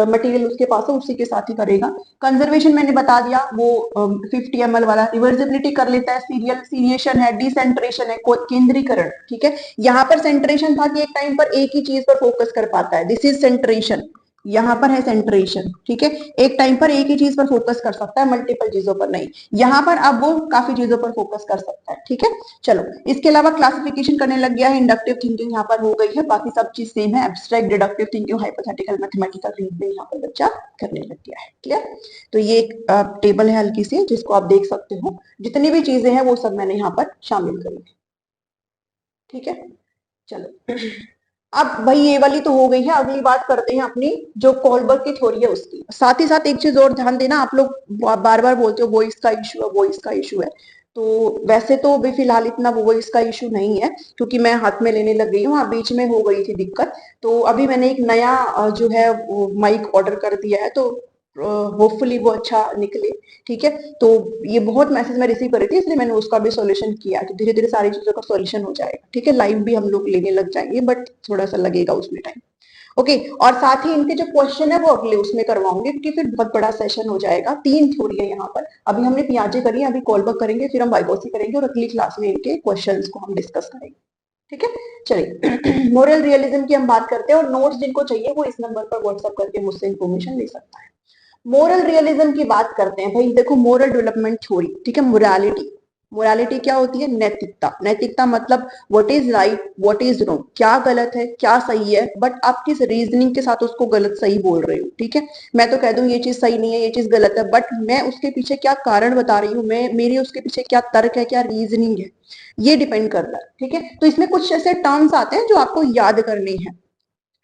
मटेरियल उसके पास है उसी के साथ ही करेगा। कंजर्वेशन मैंने बता दिया, वो 50 ml वाला। रिवर्सिबिलिटी कर लेता है, सीरिएशन है, डिसेंट्रेशन है, केंद्रीकरण, ठीक है। यहाँ पर सेंट्रेशन था कि एक टाइम पर एक ही चीज पर फोकस कर पाता है, दिस इज सेंट्रेशन, यहाँ पर है सेंट्रेशन, ठीक है। एक टाइम पर एक ही चीज पर फोकस कर सकता है, मल्टीपल चीजों पर नहीं। यहाँ पर अब वो काफी चीजों पर फोकस कर सकता है, ठीक है। चलो इसके अलावा क्लासिफिकेशन करने लग गया है, इंडक्टिव थिंकिंग यहाँ पर हो गई है, बाकी सब चीज सेम है, abstract, deductive thinking, hypothetical, mathematical reasoning यहाँ पर बच्चा करने लग गया है, क्लियर। तो ये एक टेबल है हल्की सी जिसको आप देख सकते हो, जितनी भी चीजें हैं वो सब मैंने यहाँ पर शामिल करी है, ठीक है। चलो अब भाई ये वाली तो हो गई है, अगली बात करते हैं अपनी जो कोलबर्ग की थ्योरी है उसकी। साथ ही साथ एक चीज और ध्यान देना, आप लोग बार बार बोलते हो वॉइस का इशू है, वॉइस का इशू है, तो वैसे तो भी फिलहाल इतना वॉइस का इशू नहीं है क्योंकि मैं हाथ में लेने लग गई हूँ, बीच में हो गई थी दिक्कत, तो अभी मैंने एक नया जो है माइक ऑर्डर कर दिया है, तो होपफुली वो अच्छा निकले, ठीक है। तो ये बहुत मैसेज मैं रिसीव कर रही थी इसलिए मैंने उसका भी सॉल्यूशन किया, तो धीरे धीरे सारी चीजों का सॉल्यूशन हो जाएगा, ठीक है। लाइव भी हम लोग लेने लग जाएंगे बट थोड़ा सा लगेगा उसमें टाइम, ओके। और साथ ही इनके जो क्वेश्चन है वो अगले उसमें करवाऊंगे क्योंकि फिर बहुत बड़ा सेशन हो जाएगा। 3 थ्योरी है यहाँ पर, अभी हमने पियाजे करी है, अभी कोलबर्ग करेंगे, फिर हम वाइगोत्स्की करेंगे और अगली क्लास में इनके क्वेश्चंस को हम डिस्कस करेंगे, ठीक है। चलिए मोरल रियलिज्म की हम बात करते हैं और नोट्स जिनको चाहिए वो इस नंबर पर व्हाट्सएप करके मुझसे इंफॉर्मेशन ले सकता है। मोरल रियलिज्म की बात करते हैं भाई, देखो मोरल डेवलपमेंट थ्योरी, ठीक है। मोरालिटी, मोरालिटी क्या होती है, नैतिकता। नैतिकता मतलब what is right, what is wrong, क्या गलत है क्या सही है, बट आप किस रीजनिंग के साथ उसको गलत सही बोल रहे हो, ठीक है। मैं तो कह दूं ये चीज सही नहीं है, ये चीज गलत है, बट मैं उसके पीछे क्या कारण बता रही हूँ, मैं मेरी उसके पीछे क्या तर्क है, क्या रीजनिंग है, ये डिपेंड करता है, ठीक है। तो इसमें कुछ ऐसे टर्म्स आते हैं जो आपको याद करने हैं,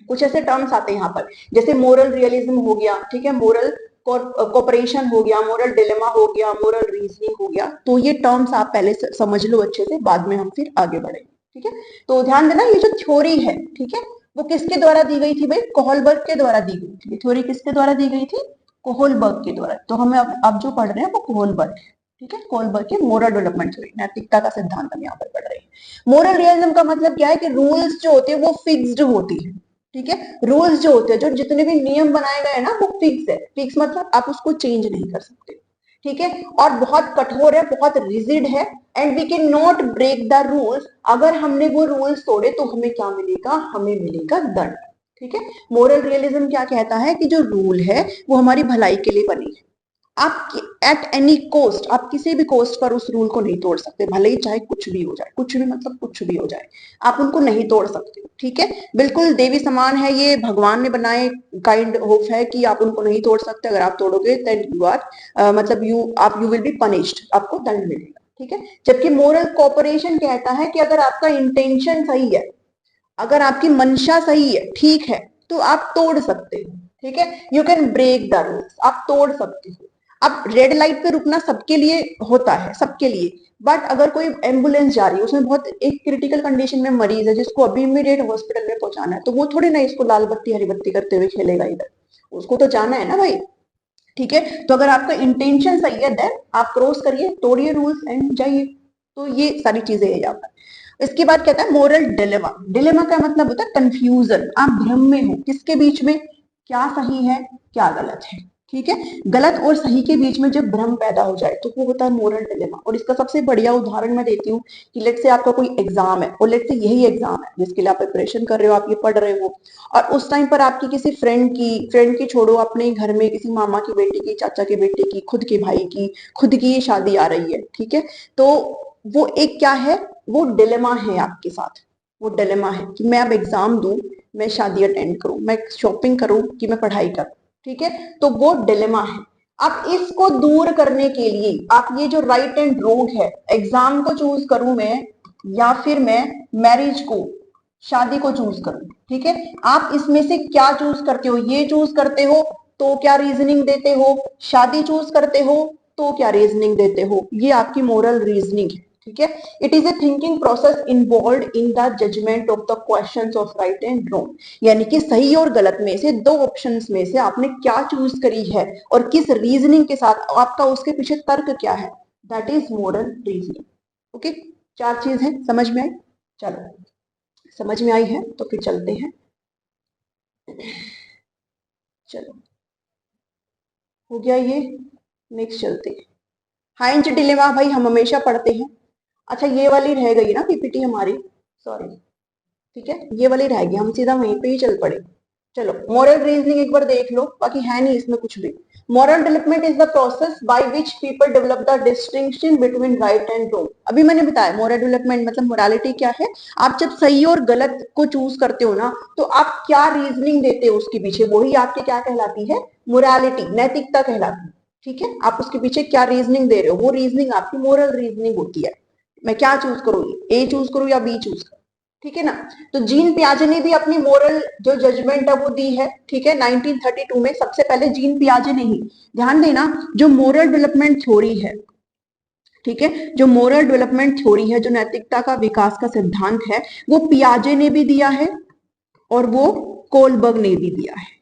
कुछ ऐसे टर्म्स आते हैं यहाँ पर, जैसे मोरल रियलिज्म हो गया, ठीक है, मोरल कोऑपरेशन हो गया, मोरल डिलेमा हो गया, मोरल रीजनिंग हो गया। तो ये टर्म्स आप पहले समझ लो अच्छे से, बाद में हम फिर आगे बढ़ेंगे। ठीक है, तो ध्यान देना ये जो थ्योरी है, ठीक है, वो किसके द्वारा दी गई थी भाई? कोहलबर्ग के द्वारा दी गई थी। थ्योरी किसके द्वारा दी गई थी? कोहलबर्ग के द्वारा। तो हमें अब जो पढ़ रहे हैं वो कोहलबर्ग है। ठीक है, कोहलबर्ग के मोरल डेवलपमेंट थ्योरी, नैतिकता का सिद्धांत हम यहाँ पर पढ़ रहे हैं। मोरल रियलिज्म का मतलब क्या है कि रूल्स जो होते हैं वो फिक्स्ड होती है। ठीक है, रूल्स जो होते हैं, जो जितने भी नियम बनाए गए ना वो फिक्स है। फिक्स मतलब आप उसको चेंज नहीं कर सकते। ठीक है, और बहुत कठोर है, बहुत रिजिड है, and we can not break the rules. अगर हमने वो रूल्स तोड़े तो हमें क्या मिलेगा? हमें मिलेगा दंड। ठीक है, मोरल रियलिज्म क्या कहता है कि जो रूल है वो हमारी भलाई के लिए बनी है। आप एट एनी कोस्ट, आप किसी भी कोस्ट पर उस रूल को नहीं तोड़ सकते, भले ही चाहे कुछ भी हो जाए। कुछ भी मतलब कुछ भी हो जाए, आप उनको नहीं तोड़ सकते। ठीक है, बिल्कुल देवी समान है, ये भगवान ने बनाए काइंड ऑफ है कि आप उनको नहीं तोड़ सकते। अगर आप तोड़ोगे देन यू आर मतलब यू विल बी पनिश्ड, आपको दंड मिलेगा। ठीक है, जबकि मोरल कोऑपरेशन कहता है कि अगर आपका इंटेंशन सही है, अगर आपकी मंशा सही है, ठीक है, तो आप तोड़ सकते हो। ठीक है, you can break the rules, आप तोड़ सकते हो। अब रेड लाइट पे रुकना सबके लिए होता है, सबके लिए, बट अगर कोई एम्बुलेंस जा रही है, उसमें बहुत एक क्रिटिकल कंडीशन में मरीज है जिसको अभी इमीडिएट हॉस्पिटल में पहुंचाना है, तो वो थोड़ी ना इसको लाल बत्ती हरी बत्ती करते हुए खेलेगा इधर, उसको तो जाना है ना भाई। ठीक है, तो अगर आपका इंटेंशन सही है देन आप क्रॉस करिए, तोड़िए रूल्स एंड जाइए। तो ये सारी चीजें है यहाँ पर। इसके बाद कहता है मोरल डिलेमा। डिलेमा का मतलब होता है कंफ्यूजन, आप भ्रम में हो किसके बीच में, क्या सही है क्या गलत है। ठीक है, गलत और सही के बीच में जब भ्रम पैदा हो जाए तो वो होता है मोरल डिलेमा। और इसका सबसे बढ़िया उदाहरण मैं देती हूँ कि लेट से आपका कोई एग्जाम है, और लेट से यही एग्जाम है जिसके लिए आप प्रिपरेशन कर रहे हो, आप ये पढ़ रहे हो, और उस टाइम पर आपकी किसी फ्रेंड की छोड़ो, अपने घर में किसी मामा की बेटी की, चाचा के बेटे की, खुद के भाई की, खुद की शादी आ रही है। ठीक है, तो वो एक क्या है, वो डिलेमा है आपके साथ। वो डिलेमा है कि मैं अब एग्जाम दूं, मैं शादी अटेंड करूं, मैं शॉपिंग करूं कि मैं पढ़ाई करूं। ठीक है, तो वो डिलेमा है। अब इसको दूर करने के लिए आप ये जो राइट एंड रोंग है, एग्जाम को चूज करूं मैं या फिर मैं मैरिज को, शादी को चूज करूं, ठीक है, आप इसमें से क्या चूज करते हो? ये चूज करते हो तो क्या रीजनिंग देते हो? शादी चूज करते हो तो क्या रीजनिंग देते हो? ये आपकी मोरल रीजनिंग है। ठीक है, it is a thinking process involve in the judgement of the questions of right and wrong. यानी कि सही और गलत में से दो ऑप्शंस में से आपने क्या चूज करी है और किस रीजनिंग के साथ, आपका उसके पीछे तर्क क्या है, that is moral reasoning. Okay, चार चीज है, समझ में आई? चलो, समझ में आई है तो फिर चलते हैं। चलो, हो गया ये, नेक्स्ट चलते हैं। हाइंज डिलेमा भाई हम हमेशा पढ़ते हैं। अच्छा, ये वाली रह गई ना पीपीटी हमारी, सॉरी। ठीक है, ये वाली रह गई, हम सीधा वहीं पे ही चल पड़े। चलो, मोरल रीजनिंग एक बार देख लो, बाकी है नहीं इसमें कुछ भी। Moral development is the process by which people develop the distinction between right and wrong. अभी मैंने बताया मोरल डेवलपमेंट मतलब मोरालिटी क्या है। आप जब सही और गलत को चूज करते हो ना, तो आप क्या रीजनिंग देते हो उसके पीछे, वही आपकी क्या कहलाती है? मोरालिटी, नैतिकता कहलाती है। ठीक है, आप उसके पीछे क्या रीजनिंग दे रहे हो, वो रीजनिंग आपकी मोरल रीजनिंग होती है। मैं क्या चूज करूँ, ए चूज करूँ या बी चूज करूँ? ठीक है ना। तो जीन पियाजे ने भी अपनी मोरल जो जजमेंट है वो दी है। ठीक है, 1932 में सबसे पहले जीन पियाजे ने ही, ध्यान देना, जो मोरल डेवलपमेंट थ्योरी है, ठीक है, जो मोरल डेवलपमेंट थ्योरी है, जो नैतिकता का विकास का सिद्धांत है, वो पियाजे ने भी दिया है और वो कोलबर्ग ने भी दिया है।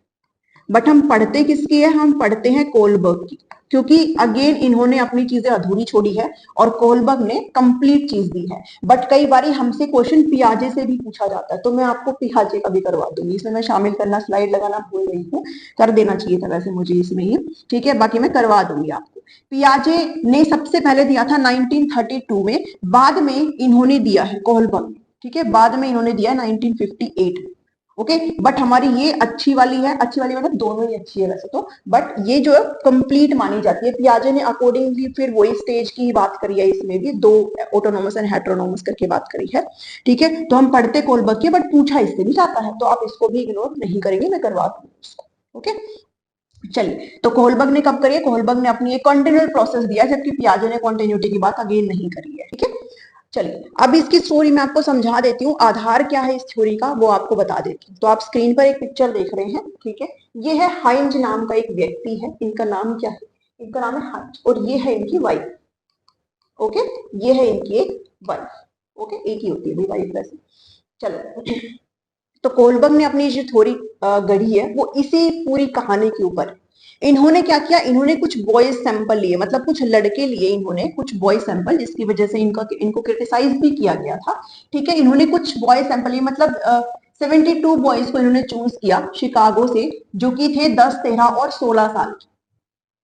बट हम पढ़ते किसकी है? हम पढ़ते हैं कोलबर्ग की, क्योंकि अगेन इन्होंने अपनी चीजें अधूरी छोड़ी है और कोलबर्ग ने कंप्लीट चीज दी है। बट कई बार हमसे क्वेश्चन पियाजे से भी पूछा जाता है, तो मैं आपको पियाजे का भी करवा दूंगी, इसमें मैं शामिल करना, स्लाइड लगाना भूल गई हूँ, कर देना चाहिए था वैसे मुझे इसमें ही। ठीक है, बाकी मैं करवा दूंगी आपको। पियाजे ने सबसे पहले दिया था 1932 में, बाद में इन्होंने दिया है कोलबर्ग। ठीक है, बाद में इन्होंने दिया 1958 में। ओके, बट हमारी ये अच्छी वाली है, अच्छी वाली मतलब दोनों ही अच्छी है वैसे तो, बट ये जो है कंप्लीट मानी जाती है। पियाजे ने अकॉर्डिंगली फिर वही स्टेज की बात करी है, इसमें भी दो ऑटोनोमस एंड हेटेरोनोमस करके बात करी है। ठीक है, तो हम पढ़ते कोलबर्ग के, बट पूछा इससे भी जाता है, तो आप इसको भी इग्नोर नहीं करेंगे, मैं करवा दूंगी उसको। ओके, चलिए, तो कोहलबर्ग ने कब करी है? कोहलबर्ग ने अपनी एक कॉन्टिन्यूअल प्रोसेस दिया, जबकि पियाजे ने कॉन्टिन्यूटी की बात अगेन नहीं करी है। ठीक है, चलिए अब इसकी स्टोरी मैं आपको समझा देती हूँ, आधार क्या है इस थ्योरी का वो आपको बता देती हूँ। तो आप स्क्रीन पर एक पिक्चर देख रहे हैं, ठीक है। ये है हाइंज नाम का एक व्यक्ति है, इनका नाम क्या है, इनका नाम है हाइंज, और ये है इनकी वाइफ। ओके, ये है इनकी एक वाइफ। ओके, एक ही होती है भाई वाइफ वैसे। चलो, तो कोलबर्ग ने अपनी जो थ्योरी गढ़ी है वो इसी पूरी कहानी के ऊपर। इन्होंने क्या किया, इन्होंने कुछ बॉयज सैंपल लिए, मतलब कुछ लड़के लिए इन्होंने कुछ बॉय सैंपल, जिसकी वजह से इनको क्रिटिसाइज भी किया गया था। ठीक है, इन्होंने कुछ बॉय सैंपल लिए, मतलब 72 बॉयज को इन्होंने चूज किया शिकागो से, जो कि थे 10, 13 और 16 साल।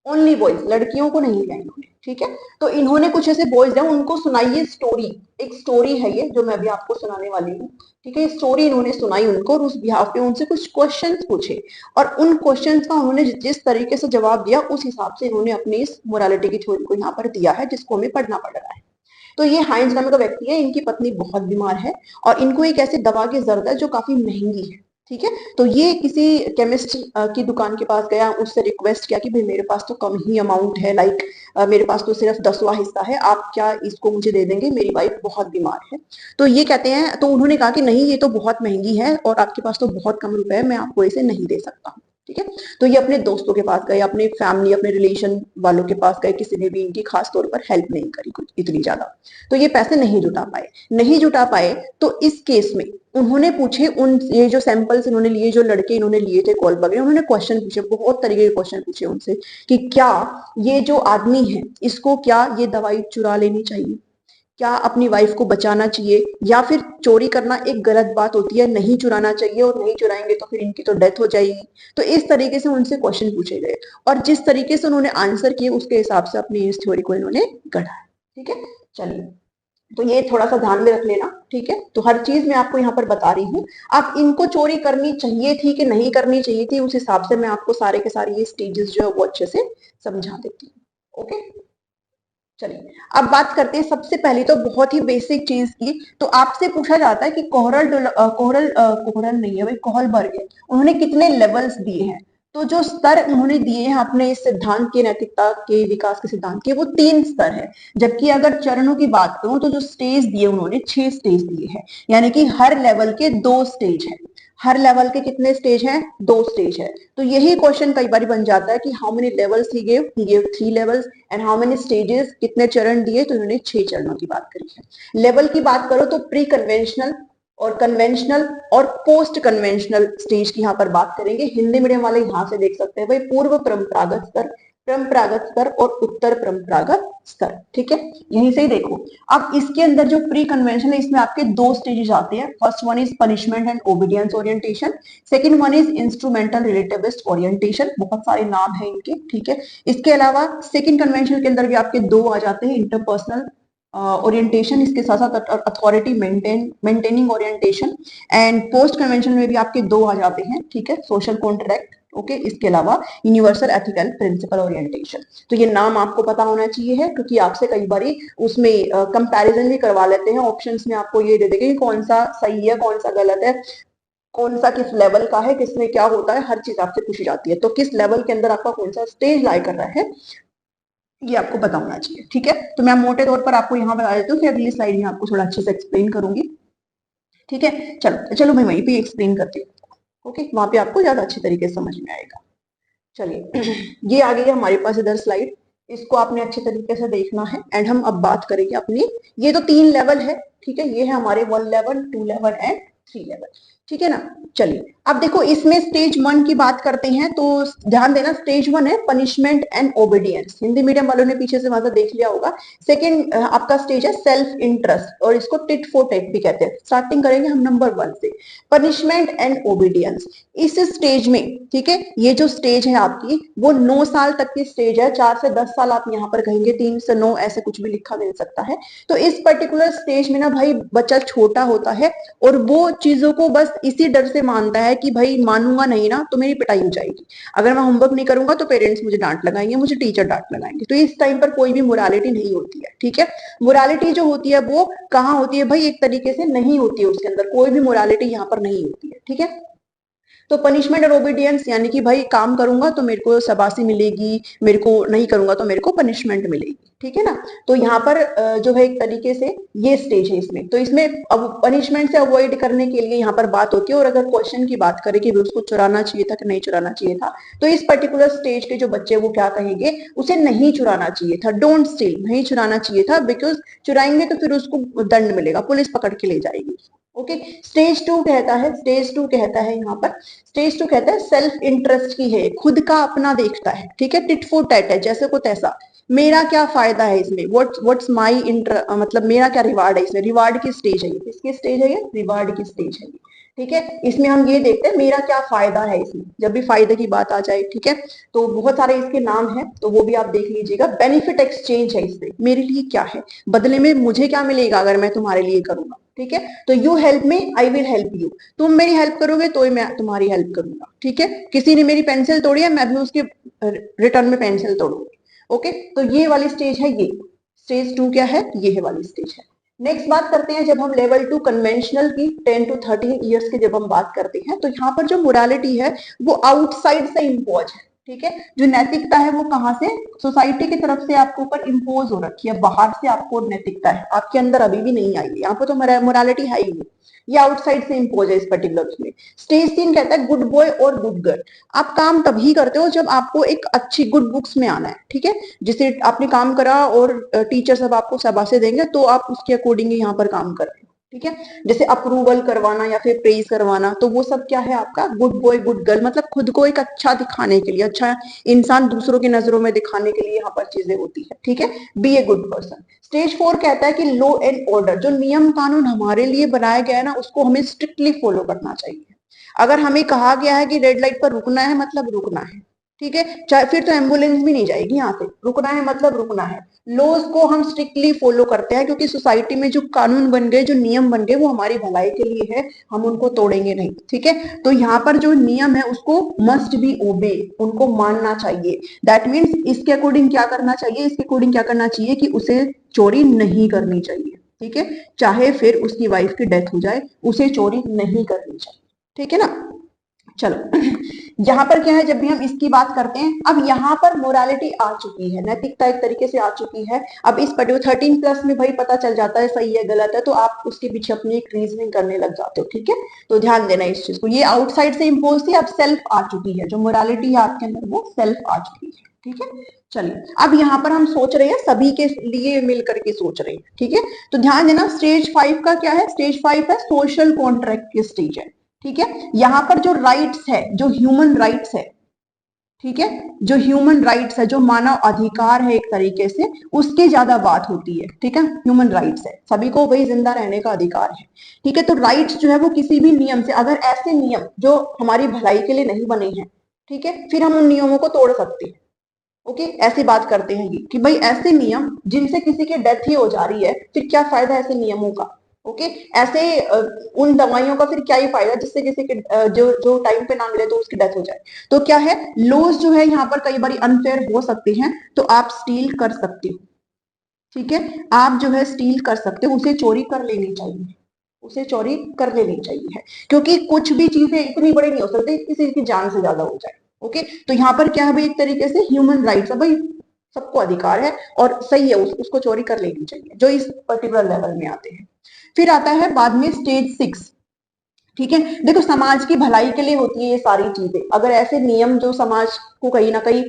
ओनली बॉयज, लड़कियों को नहीं लिया इन्होंने। ठीक है, तो इन्होंने कुछ ऐसे बॉयज हैं, उनको सुनाइए स्टोरी। एक स्टोरी है ये जो मैं अभी आपको सुनाने वाली हूँ। ठीक है, स्टोरी इन्होंने सुनाई उनको, और उस बिहाफ पे उनसे कुछ क्वेश्चंस पूछे, और उन क्वेश्चंस का उन्होंने जिस तरीके से जवाब दिया उस हिसाब से इन्होंने अपनी इस मोरालिटी की थ्योरी को यहाँ पर दिया है, जिसको हमें पढ़ना पड़ रहा है। तो ये हाइंज नाम का व्यक्ति है, इनकी पत्नी बहुत बीमार है, और इनको एक ऐसी दवा की जरूरत है जो काफी महंगी है। ठीक है, तो ये किसी केमिस्ट की दुकान के पास गया, उससे रिक्वेस्ट किया कि भाई मेरे पास तो कम ही अमाउंट है, लाइक मेरे पास तो सिर्फ 10वां हिस्सा है, आप क्या इसको मुझे दे देंगे, मेरी वाइफ बहुत बीमार है। तो ये कहते हैं, तो उन्होंने कहा कि नहीं, ये तो बहुत महंगी है और आपके पास तो बहुत कम रुपए है, मैं आपको इसे नहीं दे सकता। ठीक है, तो ये अपने दोस्तों के पास गए, अपने फैमिली, अपने रिलेशन वालों के पास गए, किसी ने भी इनकी खास तौर पर हेल्प नहीं करी कुछ इतनी ज्यादा। तो ये पैसे नहीं जुटा पाए, नहीं जुटा पाए। तो इस केस में उन्होंने पूछे, उन ये जो सैंपल्स इन्होंने लिए, जो लड़के इन्होंने लिए थे कोलबर्ग ने, उन्होंने क्वेश्चन पूछे, बहुत तरीके के क्वेश्चन पूछे उनसे कि क्या ये जो आदमी है इसको क्या ये दवाई चुरा लेनी चाहिए, क्या अपनी वाइफ को बचाना चाहिए, या फिर चोरी करना एक गलत बात होती है, नहीं चुराना चाहिए, और नहीं चुराएंगे तो फिर इनकी तो डेथ हो जाएगी। तो इस तरीके से उनसे क्वेश्चन पूछे गए, और जिस तरीके से उन्होंने आंसर किए उसके हिसाब से अपनी इस थ्योरी को इन्होंने गढ़ा है। ठीक है, चलिए, तो ये थोड़ा सा ध्यान में रख लेना। ठीक है, तो हर चीज मैं आपको यहाँ पर बता रही हूँ। अब इनको चोरी करनी चाहिए थी कि नहीं करनी चाहिए थी, उस हिसाब से मैं आपको सारे के सारे ये स्टेजेस जो है वो अच्छे से समझा देती हूँ। ओके, चलिए अब बात करते हैं सबसे पहले तो बहुत ही बेसिक चीज की। तो आपसे पूछा जाता है कि कोहरल नहीं है भाई, कोहलबर्ग है, उन्होंने कितने लेवल्स दिए हैं। तो जो स्तर उन्होंने दिए हैं अपने इस सिद्धांत के, नैतिकता के, विकास के सिद्धांत के, वो 3 स्तर है। जबकि अगर चरणों की बात करूं तो जो स्टेज दिए उन्होंने 6 स्टेज दिए हैं, यानी कि हर लेवल के 2 स्टेज है। हर लेवल के कितने स्टेज हैं, 2 स्टेज है। तो यही क्वेश्चन कई बार बन जाता है कि how many levels he gave 3 levels, and how many stages, कितने चरण दिए, तो इन्होंने 6 चरणों की बात करी है। लेवल की बात करो तो प्री कन्वेंशनल और कन्वेंशनल और पोस्ट कन्वेंशनल स्टेज की यहाँ पर बात करेंगे। हिंदी मीडियम वाले यहाँ से देख सकते हैं भाई, पूर्व परंपरागत स्तर, परंपरागत स्तर और उत्तर परंपरागत स्तर। ठीक है, यहीं से ही देखो। अब इसके अंदर जो प्री कन्वेंशन है, इसमें आपके 2 स्टेजेस आते हैं। First one is punishment and obedience orientation, second one is instrumental relativist orientation. बहुत सारे नाम है इनके। ठीक है, इसके अलावा सेकंड कन्वेंशन के अंदर भी आपके 2 आ जाते हैं, इंटरपर्सनल ओरिएंटेशन, इसके साथ साथ authority maintaining orientation, and post convention में भी आपके 2 आ जाते हैं। ठीक है, सोशल कॉन्ट्रैक्ट, ओके, इसके अलावा यूनिवर्सल एथिकल प्रिंसिपल ओरिएंटेशन। तो ये नाम आपको पता होना चाहिए है, क्योंकि आपसे कई बार उसमें कंपैरिजन भी करवा लेते हैं, ऑप्शंस में आपको ये दे देंगे कि कौन सा सही है, कौन सा गलत है, कौन सा किस लेवल का है, किसमें क्या होता है, हर चीज आपसे पूछी जाती है। तो किस लेवल के अंदर आपका कौन सा स्टेज लाई कर रहा है, ये आपको पता होना चाहिए। ठीक है, तो मैं मोटे तौर पर आपको यहाँ बता देती हूँ, फिर अगली स्लाइड में आपको थोड़ा अच्छे से एक्सप्लेन करूंगी। ठीक है, चलो चलो मैं वहीं पे एक्सप्लेन करती हूँ। ओके, वहां पे आपको ज्यादा अच्छे तरीके से समझ में आएगा। चलिए, ये आ गई है हमारे पास इधर स्लाइड, इसको आपने अच्छे तरीके से देखना है, एंड हम अब बात करेंगे अपनी। ये तो 3 लेवल है। ठीक है, ये है हमारे 1 लेवल, 2 लेवल एंड 3 लेवल। ठीक है ना, चलिए अब देखो, इसमें स्टेज 1 की बात करते हैं, तो ध्यान देना, स्टेज 1 है punishment and obedience, Hindi medium वालों ने पीछे से वहां से देख लिया होगा। सेकंड आपका स्टेज है सेल्फ इंटरेस्ट, और इसको टिट फॉर टैट भी कहते हैं। स्टार्टिंग करेंगे हम नंबर 1 से, पनिशमेंट एंड ओबीडियंस। इस स्टेज में, ठीक है, ये जो स्टेज है आपकी, वो 9 साल तक की स्टेज है। 4 से 10 साल आप यहाँ पर कहेंगे, 3 से 9 ऐसे कुछ भी लिखा मिल सकता है। तो इस पर्टिकुलर स्टेज में ना भाई, बच्चा छोटा होता है, और वो चीजों को बस इसी डर से मानता है कि भाई मानूंगा नहीं ना तो मेरी पिटाई हो जाएगी, अगर मैं होमवर्क नहीं करूंगा तो पेरेंट्स मुझे डांट लगाएंगे, मुझे टीचर डांट लगाएंगे। तो इस टाइम पर कोई भी मोरालिटी नहीं होती है। ठीक है, मोरालिटी जो होती है वो कहाँ होती है भाई, एक तरीके से नहीं होती है, उसके अंदर कोई भी मोरालिटी यहाँ पर नहीं होती है। ठीक है, तो पनिशमेंट और ओबीडियंस यानी कि भाई काम करूंगा तो मेरे को शाबाशी मिलेगी, मेरे को नहीं करूंगा तो मेरे को पनिशमेंट मिलेगी, ठीक है ना। तो यहाँ पर जो है एक तरीके से ये स्टेज है इसमें। तो इसमें अब पनिशमेंट से अवॉइड करने के लिए यहाँ पर बात होती है। और अगर क्वेश्चन की बात करें कि उसको चुराना चाहिए था कि नहीं चुराना चाहिए था, तो इस पर्टिकुलर स्टेज के जो बच्चे वो क्या कहेंगे, उसे नहीं चुराना चाहिए था, डोंट स्टील, नहीं चुराना चाहिए था, बिकॉज चुराएंगे तो फिर उसको दंड मिलेगा, पुलिस पकड़ के ले जाएगी। ओके, स्टेज टू कहता है, स्टेज टू कहता है यहाँ पर, स्टेज टू कहता है सेल्फ इंटरेस्ट की है, खुद का अपना देखता है, ठीक है, टिट फॉर टैट है, जैसे को तैसा, मेरा क्या फायदा है इसमें, व्हाट्स माय इंटर, मतलब मेरा क्या रिवार्ड है इसमें, रिवार्ड की स्टेज है ये, किसकी स्टेज है ये, रिवार्ड की स्टेज है ये, ठीक है। इसमें हम ये देखते हैं मेरा क्या फायदा है इसमें, जब भी फायदे की बात आ जाए, ठीक है। तो बहुत सारे इसके नाम हैं, तो वो भी आप देख लीजिएगा। बेनिफिट एक्सचेंज है इसमें, मेरे लिए क्या है, बदले में मुझे क्या मिलेगा अगर मैं तुम्हारे लिए करूंगा, ठीक है। तो you help me, I will help you, तुम मेरी हेल्प करोगे तो मैं तुम्हारी हेल्प करूंगा, ठीक है। किसी ने मेरी पेंसिल तोड़ी है, मैं भी उसके रिटर्न में पेंसिल तोड़ूंगी। ओके, तो ये वाली स्टेज है, ये स्टेज टू क्या है, ये है वाली स्टेज है। नेक्स्ट बात करते हैं, जब हम लेवल टू कन्वेंशनल की 10 to 13 ईयर्स की जब हम बात करते हैं, तो यहाँ पर जो मोरालिटी है वो आउटसाइड से इम्पोज है, ठीक है। जो नैतिकता है वो कहाँ से, सोसाइटी की तरफ से आपके ऊपर इम्पोज हो रखी है, बाहर से आपको नैतिकता है, आपके अंदर अभी भी नहीं आई है, यहाँ पर तो मोरालिटी है ही नहीं, ये आउटसाइड से इम्पोज है इस पर्टिकुलर उसमें। स्टेज 3 कहता है गुड बॉय और गुड गर्ल, आप काम तभी करते हो जब आपको एक अच्छी गुड बुक्स में आना है, ठीक है। जिसे आपने काम करा और टीचर सब आपको शाबाशी देंगे तो आप उसके अकॉर्डिंग यहाँ पर काम कर रहे हो, ठीक है। जैसे अप्रूवल करवाना या फिर प्रेज करवाना, तो वो सब क्या है आपका गुड बॉय गुड गर्ल, मतलब खुद को एक अच्छा दिखाने के लिए, अच्छा इंसान दूसरों की नजरों में दिखाने के लिए यहाँ पर चीजें होती है, ठीक है। Be a good person. Stage 4 कहता है कि लॉ एंड ऑर्डर, जो नियम कानून हमारे लिए बनाया गया है ना, उसको हमें स्ट्रिक्टली फॉलो करना चाहिए। अगर हमें कहा गया है कि रेड लाइट पर रुकना है मतलब रुकना है, ठीक है, चाहे फिर तो एम्बुलेंस भी नहीं जाएगी यहाँ से, रुकना है मतलब रुकना है। लॉज को हम स्ट्रिक्टली फॉलो करते हैं क्योंकि सोसाइटी में जो कानून बन गए, जो नियम बन गए, वो हमारी भलाई के लिए है, हम उनको तोड़ेंगे नहीं, ठीक है। तो यहाँ पर जो नियम है उसको मस्ट बी ओबे, उनको मानना चाहिए। दैट मीन्स इसके अकॉर्डिंग क्या करना चाहिए, इसके अकॉर्डिंग क्या करना चाहिए कि उसे चोरी नहीं करनी चाहिए, ठीक है, चाहे फिर उसकी वाइफ की डेथ हो जाए, उसे चोरी नहीं करनी चाहिए, ठीक है ना। चलो यहाँ पर क्या है, जब भी हम इसकी बात करते हैं, अब यहाँ पर मोरालिटी आ चुकी है, नैतिकता एक तरीके से आ चुकी है। अब इस पर्टिकुलर 13 प्लस में भाई पता चल जाता है सही है गलत है, तो आप उसके पीछे अपनी एक रीजनिंग करने लग जाते हो, ठीक है। तो ध्यान देना इस चीज को, ये आउटसाइड से इम्पोज थी, अब सेल्फ आ चुकी है, जो मोरालिटी है आपके अंदर वो सेल्फ आ चुकी है, ठीक है। चलिए अब यहाँ पर हम सोच रहे हैं, सभी के लिए मिल करके सोच रहे हैं, ठीक है। तो ध्यान देना, स्टेज 5 का क्या है, स्टेज 5 है सोशल कॉन्ट्रैक्ट की स्टेज है, ठीक है। यहां पर जो राइट्स है, जो ह्यूमन राइट्स है, ठीक है, जो ह्यूमन राइट्स है, जो मानव अधिकार है एक तरीके से, उसकी ज्यादा बात होती है, ठीक है। ह्यूमन राइट्स है, सभी को भाई जिंदा रहने का अधिकार है, ठीक है। तो राइट्स जो है वो किसी भी नियम से, अगर ऐसे नियम जो हमारी भलाई के लिए नहीं बने हैं, ठीक है, फिर हम उन नियमों को तोड़ सकते हैं। ओके, ऐसी बात करते हैं ये कि भाई ऐसे नियम जिनसे किसी की डेथ ही हो जा रही है, फिर क्या फायदा ऐसे नियमों का। ओके, ऐसे उन दवाइयों का फिर क्या ही फायदा जिससे किसी के जो जो टाइम पे ना मिले तो उसकी डेथ हो जाए। तो क्या है, लॉज जो है यहाँ पर कई बार अनफेयर हो सकते हैं, तो आप स्टील कर सकते हो, ठीक है, आप जो है स्टील कर सकते हो, उसे चोरी कर लेनी चाहिए, उसे चोरी कर लेनी चाहिए, क्योंकि कुछ भी चीजें इतनी बड़ी नहीं हो सकती किसी की जान से ज्यादा हो जाए। ओके, तो यहाँ पर क्या है भाई, एक तरीके से ह्यूमन राइट्स है भाई, सबको अधिकार है और सही है, उसको चोरी कर लेनी चाहिए जो इस पर्टिकुलर लेवल में आते हैं। फिर आता है बाद में स्टेज 6, ठीक है। देखो समाज की भलाई के लिए होती है ये सारी चीजें, अगर ऐसे नियम जो समाज को कहीं ना कहीं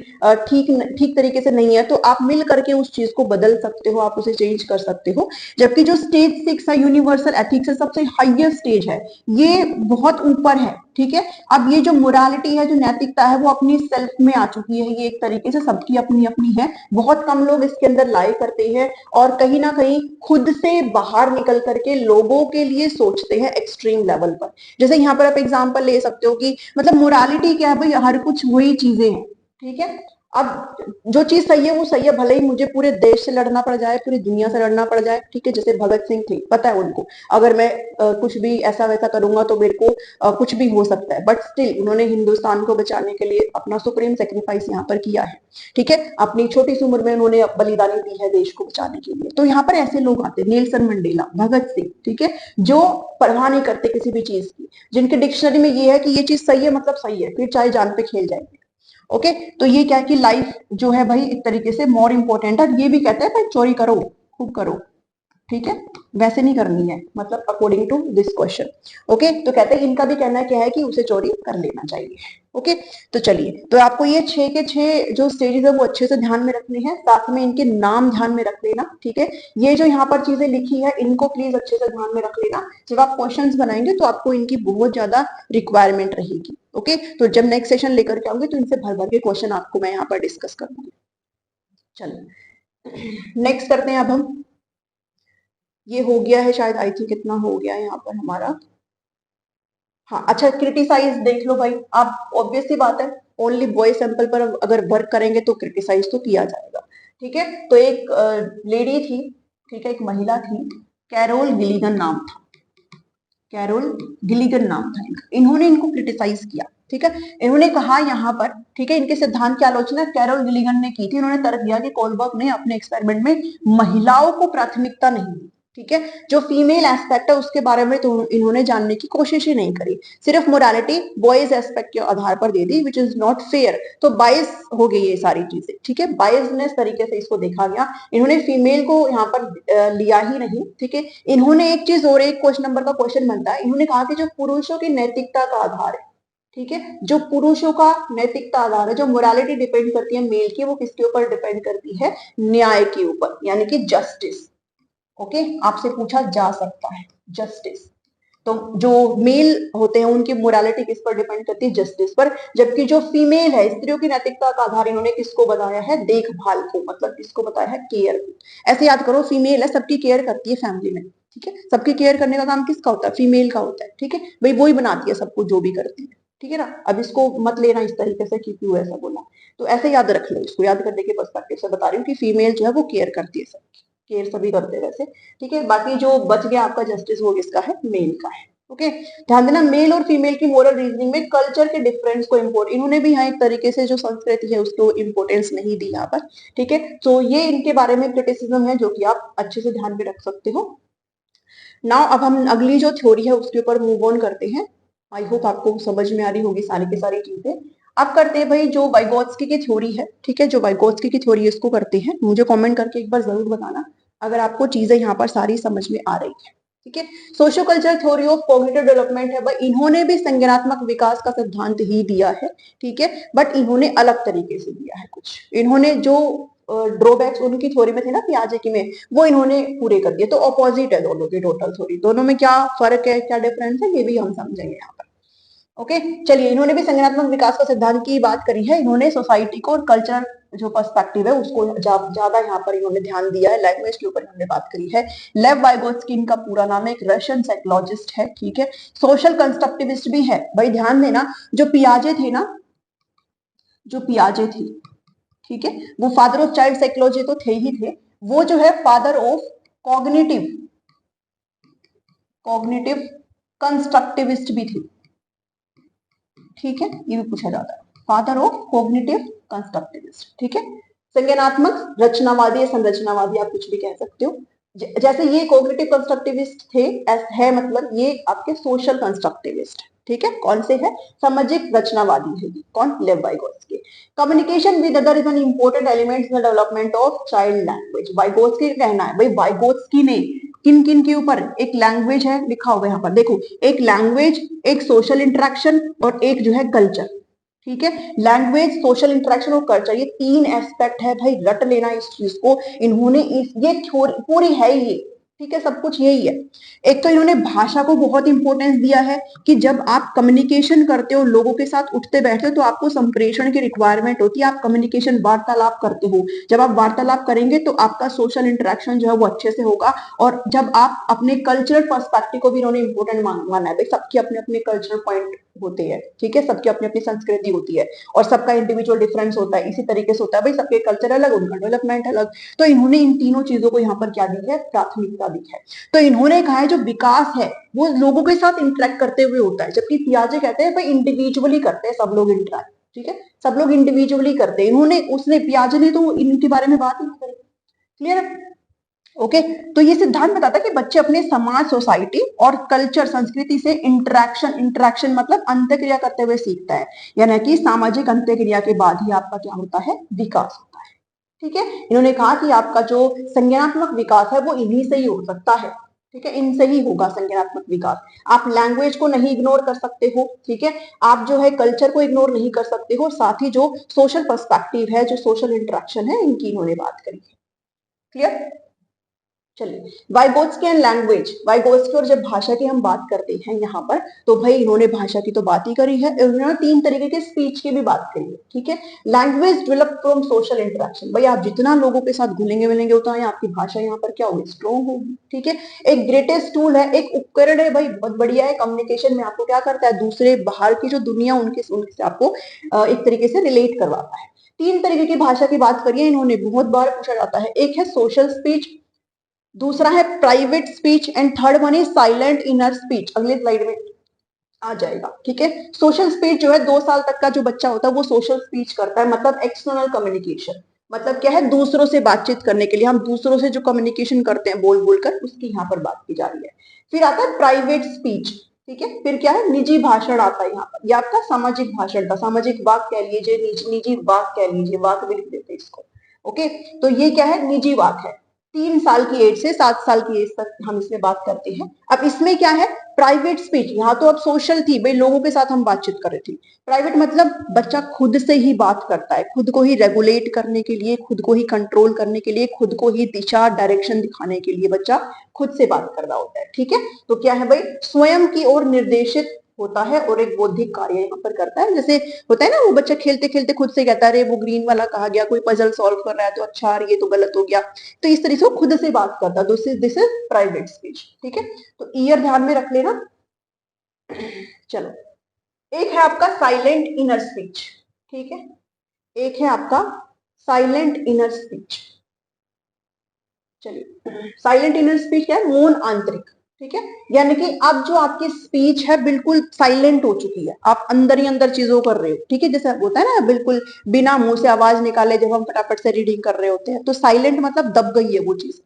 ठीक ठीक तरीके से नहीं है, तो आप मिल करके उस चीज को बदल सकते हो, आप उसे चेंज कर सकते हो। जबकि जो स्टेज 6 है यूनिवर्सल एथिक्स है, सबसे हाईएस्ट स्टेज है, ये बहुत ऊपर है, ठीक है। अब ये जो मोरालिटी है, जो नैतिकता है, वो अपनी सेल्फ में आ चुकी है, ये एक तरीके से सबकी अपनी अपनी है, बहुत कम लोग इसके अंदर लाई करते हैं और कहीं ना कहीं खुद से बाहर निकल करके लोगों के लिए सोचते हैं एक्सट्रीम लेवल पर। जैसे यहाँ पर आप एग्जांपल ले सकते हो कि मतलब मोरालिटी क्या है भाई, हर कुछ वही चीजें हैं, ठीक है। अब जो चीज सही है वो सही है, भले ही मुझे पूरे देश से लड़ना पड़ जाए, पूरी दुनिया से लड़ना पड़ जाए, ठीक है, जैसे भगत सिंह थे, पता है उनको अगर मैं कुछ भी ऐसा वैसा करूंगा तो मेरे को कुछ भी हो सकता है, बट स्टिल उन्होंने हिंदुस्तान को बचाने के लिए अपना सुप्रीम सेक्रीफाइस यहाँ पर किया है, ठीक है, अपनी छोटी सी उम्र में उन्होंने बलिदानी दी है देश को बचाने के लिए। तो यहाँ पर ऐसे लोग आते हैं, नेल्सन मंडेला, भगत सिंह, ठीक है, जो परवाह नहीं करते किसी भी चीज की, जिनके डिक्शनरी में ये है कि ये चीज सही है मतलब सही है, फिर चाहे जान पे खेल जाएंगे। ओके, तो ये क्या है कि लाइफ जो है भाई एक तरीके से मोर इंपॉर्टेंट है। ये भी कहते हैं भाई चोरी करो, खूब करो, ठीक है, वैसे नहीं करनी है, मतलब according to this question. Okay, तो कहते हैं इनका भी कहना क्या है कि उसे चोरी कर लेना चाहिए। ओके, तो चलिए, तो आपको ये 6 के 6 जो स्टेजेस है वो अच्छे से ध्यान में रखने हैं, साथ में इनके नाम ध्यान में रख लेना, ठीक है। ये जो यहाँ पर चीजें लिखी है इनको प्लीज अच्छे से ध्यान में रख लेना, जब आप क्वेश्चंस बनाएंगे तो आपको इनकी बहुत ज्यादा रिक्वायरमेंट रहेगी। ओके, तो जब नेक्स्ट सेशन लेकर के आऊंगी तो इनसे भर भर के क्वेश्चन आपको मैं यहाँ पर डिस्कस करूंगी। चलो नेक्स्ट करते हैं अब हम, ये हो गया है शायद, आई थिंक कितना हो गया है यहाँ पर हमारा। हाँ अच्छा, क्रिटिसाइज देख लो भाई, आप ऑब्वियस सी बात है ओनली बॉय सैंपल पर अगर वर्क करेंगे तो क्रिटिसाइज तो किया जाएगा, ठीक है। तो एक लेडी थी, ठीक है, एक महिला थी, कैरोल गिलिगन नाम था, कैरोल गिलिगन नाम था इनका, इन्होंने इनको क्रिटिसाइज किया, ठीक है। इन्होंने कहा यहाँ पर, ठीक है, इनके सिद्धांत की आलोचना कैरोल गिलिगन ने की थी। इन्होंने तर्क दिया कि कोलबर्ग ने अपने एक्सपेरिमेंट में महिलाओं को प्राथमिकता नहीं दी, ठीक है, जो फीमेल एस्पेक्ट है उसके बारे में तो इन्होंने जानने की कोशिश ही नहीं करी, सिर्फ मोरालिटी बॉयज एस्पेक्ट के आधार पर दे दी, विच इज नॉट फेयर। तो बायस हो गई ये सारी चीजें, ठीक है, बायसनेस तरीके से इसको देखा गया, इन्होंने फीमेल को यहाँ पर लिया ही नहीं, ठीक है। इन्होंने एक चीज और, एक क्वेश्चन नंबर का क्वेश्चन बनता है, इन्होंने कहा कि जो पुरुषों की नैतिकता का आधार है, ठीक है, जो पुरुषों का नैतिकता आधार है, जो मोरालिटी डिपेंड करती है मेल की, वो किसके ऊपर डिपेंड करती है, न्याय के ऊपर, यानी कि जस्टिस। ओके, आपसे पूछा जा सकता है जस्टिस, तो जो मेल होते हैं उनकी मोरालिटी किस पर डिपेंड करती है, जस्टिस पर, जबकि जो फीमेल है, स्त्रियों की नैतिकता का आधार इन्होंने किसको बताया है, देखभाल को, मतलब किसको बताया है, केयर को। ऐसे याद करो, फीमेल है, सबकी केयर करती है फैमिली में, ठीक है, सबकी केयर करने का काम किसका होता है, फीमेल का होता है, ठीक है, भाई वही बनाती है सबको जो भी करती है, ठीक है ना। अब इसको मत लेना इस तरीके से कि क्यों ऐसा बोला, तो ऐसे याद रख लो, इसको याद करने के पर्सपेक्टिव से बता रही हूँ कि फीमेल जो है वो केयर करती है सबकी, केयर सभी करते हैं वैसे, ठीक है। बाकी जो बच गया आपका जस्टिस वो किसका है, मेल का है। ओके, ध्यान देना, मेल और फीमेल की मोरल रीजनिंग में कल्चर के डिफरेंस को इम्पोर्ट, इन्होंने भी यहाँ एक तरीके से जो संस्कृति है उसको इम्पोर्टेंस नहीं दी यहाँ पर, ठीक है। तो ये इनके बारे में क्रिटिसिज्म है जो कि आप अच्छे से ध्यान में रख सकते हो। नाउ अब हम अगली जो थ्योरी है उसके ऊपर मूव ऑन करते हैं। आई होप आपको समझ में आ रही होगी सारी की सारी चीजें। अब करते हैं भाई जो वाइगोत्स्की की थ्योरी है, ठीक है, जो वाइगोत्स्की की थ्योरी है इसको करते हैं। मुझे कमेंट करके एक बार जरूर बताना अगर आपको चीजें यहाँ पर सारी समझ में आ रही है, ठीक है। Socio cultural theory of cognitive development है भाई, इन्होंने भी संज्ञानात्मक विकास का सिद्धांत ही दिया है, ठीक है, बट इन्होंने अलग तरीके से दिया है कुछ, इन्होंने जो ड्रॉबैक्स उनकी थ्योरी में थे ना पियाजे की में, वो इन्होंने पूरे कर दिए। तो ऑपोजिट है दोनों की टोटल थ्योरी, दोनों में क्या फर्क है, क्या डिफरेंस है, ये भी हम समझेंगे यहाँ पर। ओके, चलिए, इन्होंने भी संज्ञानात्मक विकास का सिद्धांत की बात करी है, इन्होंने सोसाइटी को और कल्चरल जो पर्सपेक्टिव है उसको ज्यादा यहाँ पर इन्होंने ध्यान दिया है, लैंग्वेज के ऊपर इन्होंने बात करी है। लेव वाइगोत्स्की इनका पूरा नाम है, एक रशियन साइकोलॉजिस्ट है, ठीक है, सोशल कंस्ट्रक्टिविस्ट भी है भाई। ध्यान देना, जो पियाजे थे ना, जो पियाजे थी, ठीक है, वो फादर ऑफ चाइल्ड साइकोलॉजी तो थे ही थे, वो जो है father of cognitive cognitive constructivist भी थे, ठीक है, ये भी पूछा जाता है, फादर ऑफ कॉग्निटिव कंस्ट्रक्टिविस्ट, ठीक है। संज्ञानात्मक रचनावादी या संरचनावादी आप कुछ भी कह सकते हो, जैसे ये कॉग्निटिव कंस्ट्रक्टिविस्ट थे, है मतलब ये आपके सोशल कंस्ट्रक्टिविस्ट, ठीक है, कौन से है, सामाजिक रचनावादी है, कौन, लेव Vygotsky. Communication with other is an important element in the development of child language, Vygotsky का कहना है भाई, वाइगोत्स्की ने किन किन के ऊपर, एक लैंग्वेज है लिखा हुआ यहाँ पर देखो, एक लैंग्वेज, एक सोशल इंटरेक्शन और एक जो है कल्चर, ठीक है, लैंग्वेज, सोशल इंटरेक्शन और कल्चर, ये 3 एस्पेक्ट है भाई, रट लेना इस चीज को, इन्होंने ये थ्योरी पूरी है ये, ठीक है, सब कुछ यही है। एक तो इन्होंने भाषा को बहुत इंपॉर्टेंस दिया है कि जब आप कम्युनिकेशन करते हो, लोगों के साथ उठते बैठते हो, तो आपको संप्रेषण की रिक्वायरमेंट होती है, आप कम्युनिकेशन वार्तालाप करते हो, जब आप वार्तालाप करेंगे तो आपका सोशल इंटरेक्शन जो है वो अच्छे से होगा। और जब आप अपने कल्चरल पर्सपेक्टिव को भी इन्होंने इंपॉर्टेंट माना है भाई, सबके अपने अपने कल्चरल पॉइंट होते हैं, ठीक है, सबकी अपनी अपनी संस्कृति होती है और सबका इंडिविजुअल डिफरेंस होता है, इसी तरीके से होता है भाई, सबके कल्चर अलग, उनका डेवलपमेंट अलग। तो इन्होंने इन तीनों चीजों को यहाँ पर क्या दी है, प्राथमिकता दी है। तो इन्होंने कहा है जो विकास है वो लोगों के साथ इंटरेक्ट करते हुए होता है, जबकि पियाजे कहते हैं भाई इंडिविजुअली करते हैं सब लोग इंटरेक्ट, ठीक है, सब लोग इंडिविजुअली करते हैं। इन्होंने उसने पियाजे ने तो इनके बारे में बात ही नहीं करी। क्लियर है? ओके, तो ये सिद्धांत बताता है कि बच्चे अपने समाज, सोसाइटी और कल्चर, संस्कृति से इंटरेक्शन मतलब अंतःक्रिया करते हुए सीखता है, यानी कि सामाजिक अंतःक्रिया के बाद ही आपका क्या होता है, विकास होता है। ठीक है, इन्होंने कहा कि आपका जो संज्ञानात्मक विकास है वो इन्हीं से ही हो सकता है, ठीक है, इनसे ही होगा संज्ञानात्मक विकास। आप लैंग्वेज को नहीं इग्नोर कर सकते हो, ठीक है, आप जो है कल्चर को इग्नोर नहीं कर सकते हो, साथ ही जो सोशल पर्सपेक्टिव है, जो सोशल इंटरेक्शन है, इनकी इन्होंने बात करी है। क्लियर? चलिए, वाइगोत्स्की एंड लैंग्वेज, वाइगोत्स्की और जब भाषा की हम बात करते हैं यहाँ पर, तो भाई इन्होंने भाषा की तो बात ही करी है, इन्होंने तीन तरीके के स्पीच की भी बात करी है, ठीक है। Language develop from social interaction, भाई आप जितना लोगों के साथ घुलेंगे मिलेंगे उतना ही आपकी भाषा यहाँ पर क्या होगी, स्ट्रॉन्ग होगी, ठीक है। एक ग्रेटेस्ट टूल है, एक उपकरण है भाई, बहुत बढ़िया है, कम्युनिकेशन में आपको क्या करता है, दूसरे बाहर की जो दुनिया उनसे आपको एक तरीके से रिलेट करवाता है। तीन तरीके की भाषा की बात करिए इन्होंने, बहुत बार पूछा जाता है, एक है सोशल स्पीच, दूसरा है private speech and third one is silent inner speech, अगले स्लाइड में आ जाएगा, ठीक है। सोशल स्पीच जो है 2 साल तक का जो बच्चा होता है वो सोशल स्पीच करता है, मतलब एक्सटर्नल कम्युनिकेशन, मतलब क्या है, दूसरों से बातचीत करने के लिए, हम दूसरों से जो कम्युनिकेशन करते हैं बोल बोलकर, उसकी यहाँ पर बात की जा रही है। फिर आता है प्राइवेट स्पीच, ठीक है, फिर क्या है, निजी भाषण आता है यहाँ पर, यह आपका सामाजिक भाषण था, सामाजिक वाक कह लीजिए, निजी वाक कह लीजिए, वाक भी लिख देते हैं इसको। ओके, तो ये क्या है, निजी वाक है, 3 साल की एज से 7 साल की एज तक हम इसमें बात करते हैं। अब इसमें क्या है, प्राइवेट स्पीच, यहाँ तो अब सोशल थी भाई, लोगों के साथ हम बातचीत कर रहे थे। प्राइवेट मतलब बच्चा खुद से ही बात करता है, खुद को ही रेगुलेट करने के लिए, खुद को ही कंट्रोल करने के लिए, खुद को ही दिशा डायरेक्शन दिखाने के लिए बच्चा खुद से बात कर रहा होता है, ठीक है। तो क्या है भाई, स्वयं की ओर निर्देशित होता है और एक बौद्धिक कार्य यहाँ पर करता है। जैसे होता है ना, वो बच्चा खेलते खेलते खुद से कहता है अरे वो ग्रीन वाला कहा गया, कोई पजल सॉल्व कर रहा है तो अच्छा ये तो गलत हो गया, तो इस तरह से वो खुद से बात करता है, दिस इज प्राइवेट स्पीच, ठीक है। तो ईयर ध्यान में रख लेना। चलो, एक है आपका साइलेंट इनर स्पीच, ठीक है, एक है आपका साइलेंट इनर स्पीच। चलिए, साइलेंट इनर स्पीच क्या है, मौन आंतरिक, ठीक है, यानी कि अब जो आपकी स्पीच है बिल्कुल साइलेंट हो चुकी है, आप अंदर ही अंदर चीजों कर रहे हो, ठीक है, जैसे होता है ना बिल्कुल बिना मुंह से आवाज निकाले जब हम फटाफट से रीडिंग कर रहे होते हैं, तो साइलेंट मतलब दब गई है वो चीज,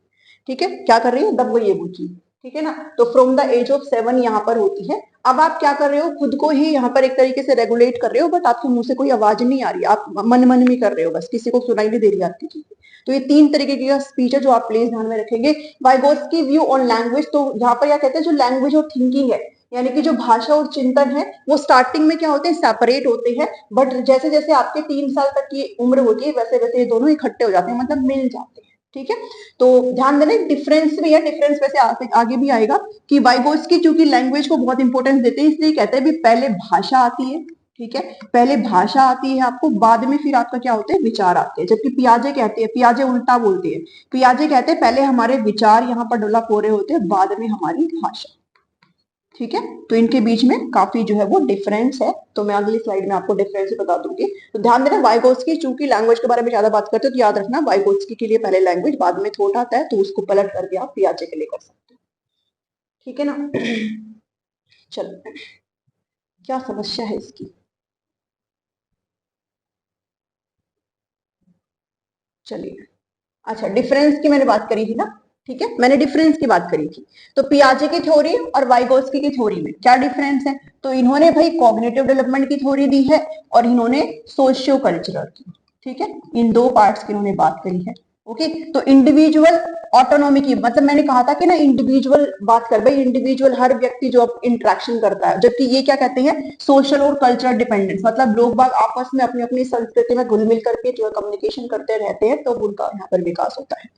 ठीक है, क्या कर रही है, दब गई है वो चीज, ठीक है ना। तो फ्रॉम द एज ऑफ 7 यहाँ पर होती है। अब आप क्या कर रहे हो, खुद को ही यहाँ पर एक तरीके से रेगुलेट कर रहे हो, बट आपके मुंह से कोई आवाज नहीं आ रही, आप मन मन में कर रहे हो, बस किसी को सुनाई नहीं दे रही आपकी चीजें। तो ये 3 तरीके की स्पीच है जो आप प्लीज ध्यान में रखेंगे। वाइगोत्स्की व्यू ऑन लैंग्वेज, तो यहाँ पर क्या कहते हैं, जो लैंग्वेज और थिंकिंग है, यानी कि जो भाषा और चिंतन है, वो स्टार्टिंग में क्या होते हैं, सेपरेट होते हैं, बट जैसे जैसे आपके 3 साल तक की उम्र होती है वैसे वैसे ये दोनों इकट्ठे हो जाते हैं, मतलब मिल जाते हैं, ठीक है। तो ध्यान देना, डिफरेंस भी है, डिफरेंस वैसे आगे भी आएगा कि वाइगोत्स्की क्योंकि लैंग्वेज को बहुत इंपॉर्टेंस देते हैं, इसलिए कहते हैं भी पहले भाषा आती है, ठीक है, पहले भाषा आती है आपको, बाद में फिर आपका क्या होते हैं, विचार आते हैं। जबकि पियाजे कहते हैं, पियाजे उल्टा बोलते हैं, पियाजे कहते हैं पहले हमारे विचार यहाँ पर डेवलप हो रहे होते हैं, बाद में हमारी भाषा, ठीक है। तो इनके बीच में काफी जो है वो डिफरेंस है, तो मैं अगली स्लाइड में आपको डिफरेंस बता दूंगी। तो ध्यान देना, वाइगोत्स्की चूंकि लैंग्वेज के बारे में ज्यादा बात करते हो तो याद रखना, वाइगोत्स्की के लिए पहले लैंग्वेज बाद में थॉट आता है, तो उसको पलट करके आप पियाजे के लिए कर सकते हो, ठीक है ना। चलो, क्या समस्या है इसकी, चलिए, अच्छा डिफरेंस की मैंने बात करी थी ना, ठीक है, मैंने डिफरेंस की बात करी थी। तो पियाजे की थ्योरी और वाइगोत्स्की की थ्योरी में क्या डिफरेंस है, तो इन्होंने भाई कॉग्निटिव डेवलपमेंट की थ्योरी दी है और इन्होंने सोशियो कल्चरल की, ठीक है, इन 2 पार्ट्स की इन्होंने बात करी है। ओके, तो इंडिविजुअल ऑटोनॉमी की, मतलब मैंने कहा था कि ना इंडिविजुअल बात कर, भाई इंडिविजुअल हर व्यक्ति जो इंटरेक्शन करता है, जबकि ये क्या कहते हैं, सोशल और कल्चरल डिपेंडेंस, मतलब लोग बाग आपस में अपनी अपनी संस्कृति में घुल मिल करके जो कम्युनिकेशन करते रहते हैं, तो उनका यहाँ पर विकास होता है।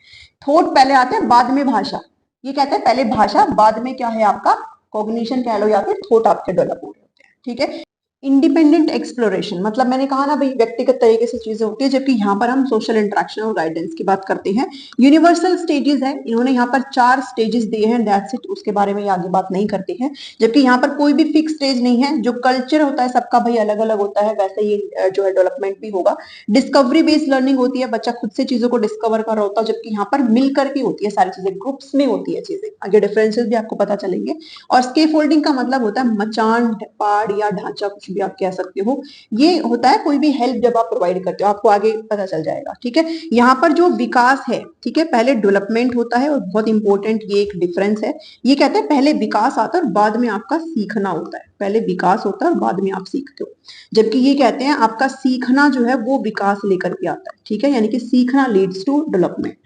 थॉट पहले आते हैं, बाद में भाषा, ये कहते हैं पहले भाषा बाद में क्या है आपका कॉग्निशन कह लो या फिर थॉट आपके डेवलप हो रहे होते हैं, ठीक है। इंडिपेंडेंट एक्सप्लोरेशन मतलब मैंने कहा ना भाई व्यक्तिगत तरीके से चीजें होती है, जबकि यहाँ पर हम सोशल इंटरेक्शन और गाइडेंस की बात करते हैं। यूनिवर्सल स्टेजेस है, इन्होंने यहाँ पर 4 स्टेजेस दिए हैं, दैट्स इट, उसके बारे में आगे बात नहीं करते हैं। जबकि यहाँ पर कोई भी फिक्स स्टेज नहीं है, जो कल्चर होता है सबका भाई अलग अलग होता है, वैसे ये जो है डेवलपमेंट भी होगा। डिस्कवरी बेस्ड लर्निंग होती है, बच्चा खुद से चीजों को डिस्कवर कर रहा होता है, जबकि यहाँ पर मिलकर के होती है सारी चीजें, ग्रुप्स में होती है चीजें। आगे डिफरेंसेस भी आपको पता चलेंगे। और स्केप फोल्डिंग का मतलब होता है मचान, पाड़ या ढांचा, कुछ भी आप कह सकते हो। ये होता है कोई भी हेल्प जब आप प्रोवाइड करते हो, आपको आगे पता चल जाएगा। ठीक है, यहाँ पर जो विकास है, ठीक है, पहले डेवलपमेंट होता है, और बहुत इंपॉर्टेंट ये एक डिफरेंस है। ये कहते हैं पहले विकास आता है और बाद में आपका सीखना होता है। पहले विकास होता है और बाद में आप सीखते हो, जबकि ये कहते हैं आपका सीखना जो है वो विकास लेकर के आता है। ठीक है, यानी कि सीखना लीड्स टू डेवलपमेंट।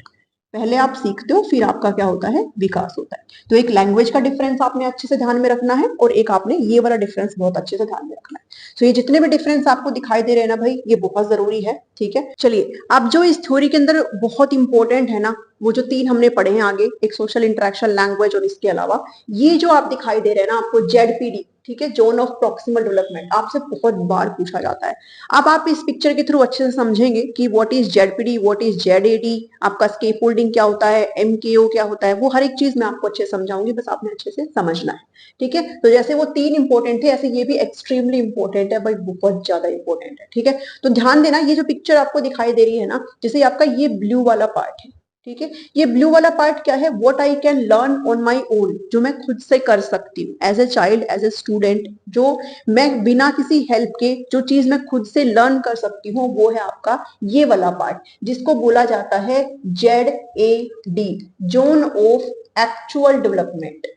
पहले आप सीखते हो, फिर आपका क्या होता है, विकास होता है। तो एक लैंग्वेज का डिफरेंस आपने अच्छे से ध्यान में रखना है, और एक आपने ये वाला डिफरेंस बहुत अच्छे से ध्यान में रखना है। तो ये जितने भी डिफरेंस आपको दिखाई दे रहे हैं ना भाई, ये बहुत जरूरी है। ठीक है, चलिए अब जो इस थ्योरी के अंदर बहुत इंपॉर्टेंट है ना, वो जो 3 हमने पढ़े हैं आगे, एक सोशल इंटरेक्शन, लैंग्वेज, और इसके अलावा ये जो आप दिखाई दे रहे हैं ना आपको, जेडपीडी, ठीक है, जोन ऑफ प्रॉक्सिमल डेवलपमेंट, आपसे बहुत बार पूछा जाता है। अब आप इस पिक्चर के थ्रू अच्छे से समझेंगे कि what is ZPD, what is ZAD, आपका स्केप फोल्डिंग क्या होता है, एमकेओ क्या होता है, वो हर एक चीज मैं आपको अच्छे से समझाऊंगी, बस आपने अच्छे से समझना है। ठीक है, तो जैसे वो 3 इंपॉर्टेंट थे, ऐसे ये भी एक्सट्रीमली इंपॉर्टेंट है भाई, बहुत ज्यादा इंपॉर्टेंट है। ठीक है, तो ध्यान देना, ये जो पिक्चर आपको दिखाई दे रही है ना, जैसे आपका ये ब्लू वाला पार्ट है, ठीक है, ये ब्लू वाला पार्ट क्या है, what I can learn on my own, जो मैं खुद से कर सकती हूँ as a child, as a student, जो मैं बिना किसी हेल्प के जो चीज मैं खुद से लर्न कर सकती हूँ, वो है आपका ये वाला पार्ट, जिसको बोला जाता है Z zone of actual development.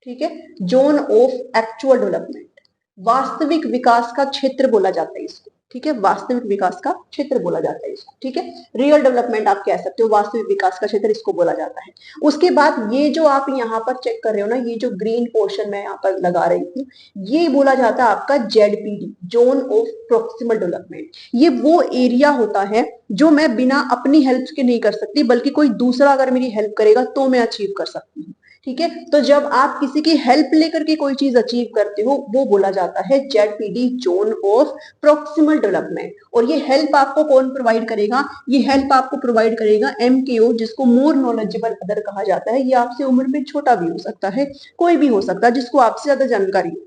ठीक है, जोन ऑफ एक्चुअल डेवलपमेंट, वास्तविक विकास का क्षेत्र बोला जाता है इसको। ठीक है, वास्तविक विकास का क्षेत्र बोला जाता है इसको। ठीक है, रियल डेवलपमेंट आप कह सकते हो, वास्तविक विकास का क्षेत्र इसको बोला जाता है। उसके बाद ये जो आप यहाँ पर चेक कर रहे हो ना, ये जो ग्रीन पोर्शन मैं यहाँ पर लगा रही हूँ, ये बोला जाता है आपका ZPD, zone of proximal development. ये वो एरिया होता है जो मैं बिना अपनी हेल्प के नहीं कर सकती, बल्कि कोई दूसरा अगर मेरी हेल्प करेगा तो मैं अचीव कर सकती हूँ। ठीक है, तो जब आप किसी की हेल्प लेकर के कोई चीज अचीव करते हो, वो बोला जाता है ZPD, zone of proximal development. और ये हेल्प आपको कौन प्रोवाइड करेगा, ये हेल्प आपको प्रोवाइड करेगा एमकेओ, जिसको मोर नॉलेजेबल अदर कहा जाता है। ये आपसे उम्र में छोटा भी हो सकता है, कोई भी हो सकता है, जिसको आपसे ज्यादा जानकारी हो।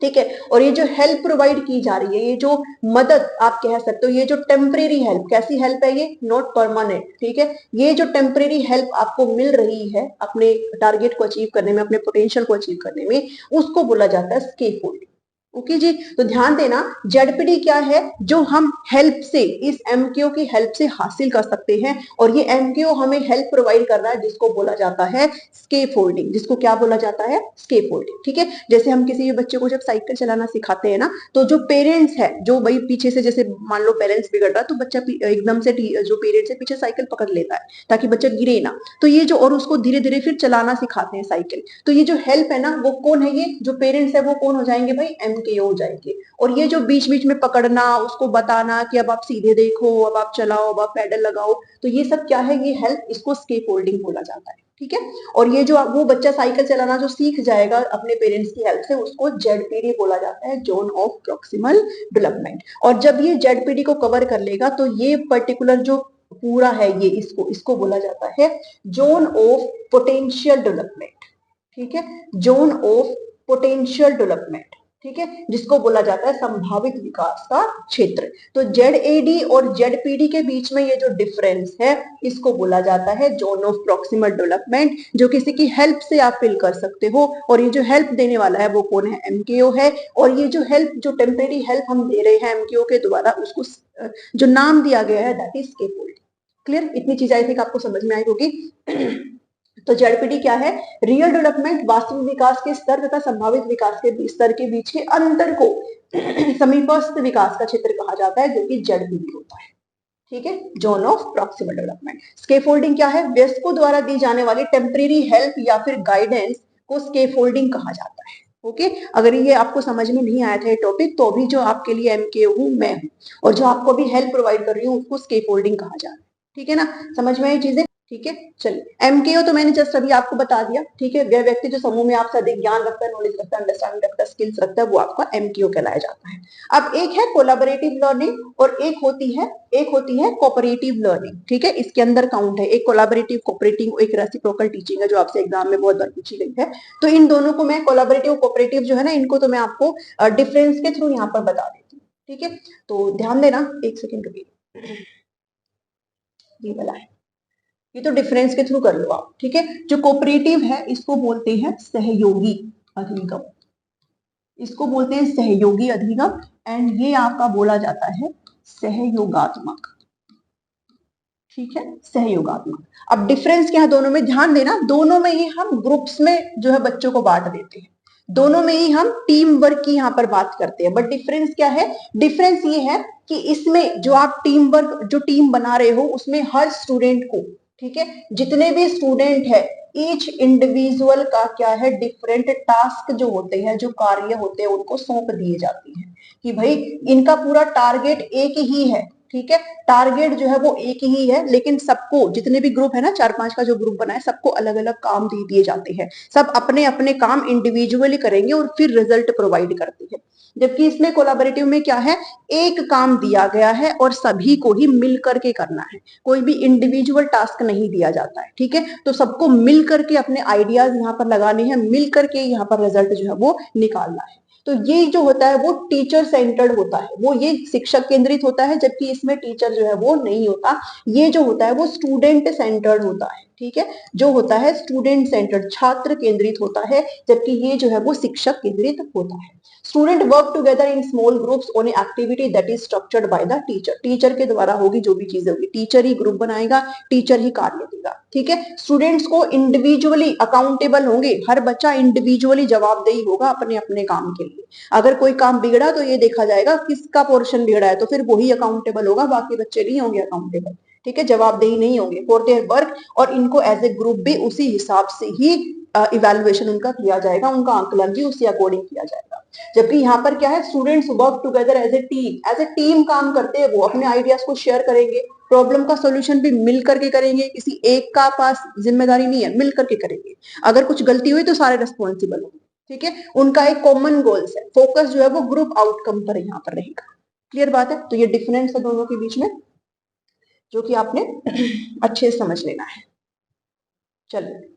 ठीक है, और ये जो हेल्प प्रोवाइड की जा रही है, ये जो मदद आप कह सकते हो, ये जो टेम्परेरी हेल्प, कैसी हेल्प है ये, नॉट परमानेंट। ठीक है, ये जो टेम्परेरी हेल्प आपको मिल रही है अपने टारगेट को अचीव करने में, अपने पोटेंशियल को अचीव करने में, उसको बोला जाता है स्केफोल्डिंग। ओके जी, तो ध्यान देना, जेडपीडी क्या है, जो हम हेल्प से, इस एमकेओ की हेल्प से हासिल कर सकते हैं, और ये एमकेओ हमें हेल्प प्रोवाइड कर रहा है, जिसको बोला जाता है स्केफोल्डिंग। जिसको क्या बोला जाता है, स्केफोल्डिंग। ठीक है, जैसे हम किसी भी बच्चे को जब साइकिल चलाना सिखाते हैं ना, तो जो पेरेंट्स है, जो भाई पीछे से, जैसे मान लो पेरेंट्स बिगड़ रहा है, तो बच्चा एकदम से जो पेरेंट्स है पीछे साइकिल पकड़ लेता है ताकि बच्चा गिरे ना, तो ये जो, और उसको धीरे धीरे फिर चलाना सिखाते हैं साइकिल। तो ये जो हेल्प है ना, वो कौन है, ये जो पेरेंट्स है वो कौन हो जाएंगे भाई, एमकेओ हो जाएंगे। और ये जो बीच बीच में पकड़ना, उसको बताना कि अब आप सीधे देखो, अब आप चलाओ, अब आप पैडल लगाओ, तो ये सब क्या है, ये हेल्प, इसको स्केफोल्डिंग बोला जाता है। ठीक है, और ये जो वो बच्चा साइकिल चलाना जो सीख जाएगा अपने पेरेंट्स की हेल्प से, उसको जेडपीडी बोला जाता है, जोन ऑफ प्रॉक्सिमल डेवलपमेंट। और जब ये जेडपीडी को कवर कर लेगा, तो ये पर्टिकुलर जो पूरा है, ये इसको इसको बोला जाता है जोन ऑफ पोटेंशियल डेवलपमेंट। ठीक है, जोन ऑफ पोटेंशियल डेवलपमेंट। ठीक है, जिसको बोला जाता है संभावित विकास का क्षेत्र। तो जेडएडी और जेडपीडी के बीच में ये जो डिफरेंस है, इसको बोला जाता है जोन ऑफ प्रॉक्सिमल डेवलपमेंट, जो किसी की हेल्प से आप फिल कर सकते हो। और ये जो हेल्प देने वाला है वो कौन है, एमकेओ है। और ये जो हेल्प, जो टेम्परेरी हेल्प हम दे रहे हैं एमकेओ के द्वारा, उसको जो नाम दिया गया है, दैट इज स्केफोल्डिंग। क्लियर, इतनी चीज आई थिंक आपको समझ में आई होगी। तो जेडपीडी क्या है, रियल डेवलपमेंट, वास्तविक विकास के स्तर तथा संभावित विकास के स्तर के बीच के अंतर को समीपस्थ विकास का क्षेत्र कहा जाता है, जो कि जेडपीडी होता है। ठीक है, zone of proximal development. Scaffolding क्या है, वयस्कों द्वारा दी जाने वाली टेम्परेरी हेल्प या फिर गाइडेंस को स्केफोल्डिंग कहा जाता है। ओके, अगर ये आपको समझ में नहीं आया था ये टॉपिक, तो अभी जो आपके लिए एमकेओ हूं मैं हूं, और जो आपको भी हेल्प प्रोवाइड कर रही हूँ, उसको स्केफोल्डिंग कहा जाता है। ठीक है ना, समझ में आई चीजें। ठीक है। चलिए, एमकेओ तो मैंने जस्ट अभी आपको बता दिया, ठीक है। वह व्यक्ति जो समूह में आपसे अधिक ज्ञान रखता है, नॉलेज रखता है, अंडरस्टैंडिंग रखता है, स्किल्स रखता है, वो आपका एमकेओ कहलाया जाता है। अब एक है कोलैबोरेटिव लर्निंग और एक होती है कोऑपरेटिव लर्निंग, ठीक है। इसके अंदर काउंट है एक कोलैबोरेटिव, कोऑपरेटिव, एक रेसिप्रोकल टीचिंग है जो आपसे एग्जाम में बहुत बार पूछी गई है। तो इन दोनों को मैं कोलैबोरेटिव कोऑपरेटिव जो है ना, इनको तो मैं आपको डिफरेंस के थ्रू यहाँ पर बता देती हूँ, ठीक है। तो ध्यान देना, एक सेकेंड रुकिए, ये वाला है, ये तो डिफरेंस के थ्रू कर लो आप, ठीक है। जो कोऑपरेटिव है इसको बोलते हैं सहयोगी अधिगम, इसको बोलते हैं सहयोगी अधिगम, एंड ये आपका बोला जाता है सहयोगात्मक, ठीक है, सहयोगात्मक। अब डिफरेंस क्या है दोनों में, ध्यान देना, दोनों में ही हम ग्रुप्स में जो है बच्चों को बांट देते हैं, दोनों में ही हम टीम वर्क की यहाँ पर बात करते हैं। बट डिफरेंस क्या है, डिफरेंस ये है कि इसमें जो आप टीम वर्क, जो टीम बना रहे हो, उसमें हर स्टूडेंट को, ठीक है, जितने भी स्टूडेंट है, ईच इंडिविजुअल का क्या है, डिफरेंट टास्क जो होते हैं, जो कार्य होते हैं, उनको सौंप दिए जाते हैं कि भाई इनका पूरा टारगेट एक ही है, ठीक है। टारगेट जो है वो एक ही है, लेकिन सबको, जितने भी ग्रुप है ना, 4-5 का जो ग्रुप बना है, सबको अलग अलग काम दे दिए जाते हैं, सब अपने अपने काम इंडिविजुअली करेंगे और फिर रिजल्ट प्रोवाइड करते हैं। जबकि इसमें कोलैबोरेटिव में क्या है, एक काम दिया गया है और सभी को ही मिल करके करना है, कोई भी इंडिविजुअल टास्क नहीं दिया जाता है, ठीक है। तो सबको मिल करके अपने आइडियाज यहाँ पर लगाने हैं, मिल करके यहाँ पर रिजल्ट जो है वो निकालना है। तो ये जो होता है वो टीचर सेंटर्ड होता है, वो ये शिक्षक केंद्रित होता है, जबकि इसमें टीचर जो है वो नहीं होता। ये जो होता है वो स्टूडेंट सेंटर्ड होता है, ठीक है, जो होता है स्टूडेंट सेंटर्ड, छात्र केंद्रित होता है, जबकि ये जो है वो शिक्षक केंद्रित होता है। Student work together in small groups on activity that is structured by the teacher, teacher के द्वारा होगी जो भी चीजें होगी, टीचर ही ग्रुप बनाएगा, टीचर ही कार्य देगा, ठीक है। स्टूडेंट्स को इंडिविजुअली अकाउंटेबल होंगे, हर बच्चा इंडिविजुअली जवाबदेही होगा अपने अपने काम के लिए। अगर कोई काम बिगड़ा तो ये देखा जाएगा किसका पोर्शन बिगड़ा है, तो फिर वही अकाउंटेबल होगा, बाकी बच्चे नहीं होंगे अकाउंटेबल, ठीक है, जवाबदेही नहीं होंगे फॉर देयर वर्क। और इनको एज ए ग्रुप भी उसी हिसाब से ही इवैल्यूएशन उनका किया जाएगा, उनका आंकलन भी उसी अकॉर्डिंग किया जाएगा। जबकि यहाँ पर क्या है, students work together as a team काम करते हैं, वो अपने आइडियाज को शेयर करेंगे, प्रॉब्लम का सोल्यूशन भी मिल करके करेंगे, किसी एक का पास जिम्मेदारी नहीं है, मिल करके करेंगे। अगर कुछ गलती हुई तो सारे रिस्पॉन्सिबल होंगे, ठीक है। उनका एक कॉमन गोल्स है, फोकस जो है वो ग्रुप आउटकम पर यहाँ पर रहेगा। क्लियर बात है। तो ये डिफरेंस है दोनों के बीच में, जो कि आपने अच्छे से समझ लेना है। चलिए,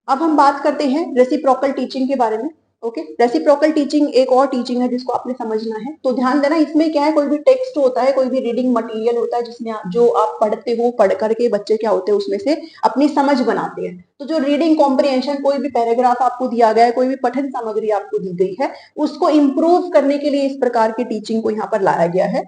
अब हम बात करते हैं रेसिप्रोकल टीचिंग के बारे में। ओके, रेसिप्रोकल टीचिंग एक और टीचिंग है जिसको आपने समझना है। तो ध्यान देना, इसमें क्या है, कोई भी टेक्स्ट होता है, कोई भी रीडिंग मटेरियल होता है, जिसमें जो आप पढ़ते हो, पढ़ करके बच्चे क्या होते हैं उसमें से अपनी समझ बनाते हैं। तो जो रीडिंग कॉम्प्रिहेंशन, कोई भी पैराग्राफ आपको दिया गया है, कोई भी पठन सामग्री आपको दी गई है, उसको इंप्रूव करने के लिए इस प्रकार की टीचिंग को यहाँ पर लाया गया है।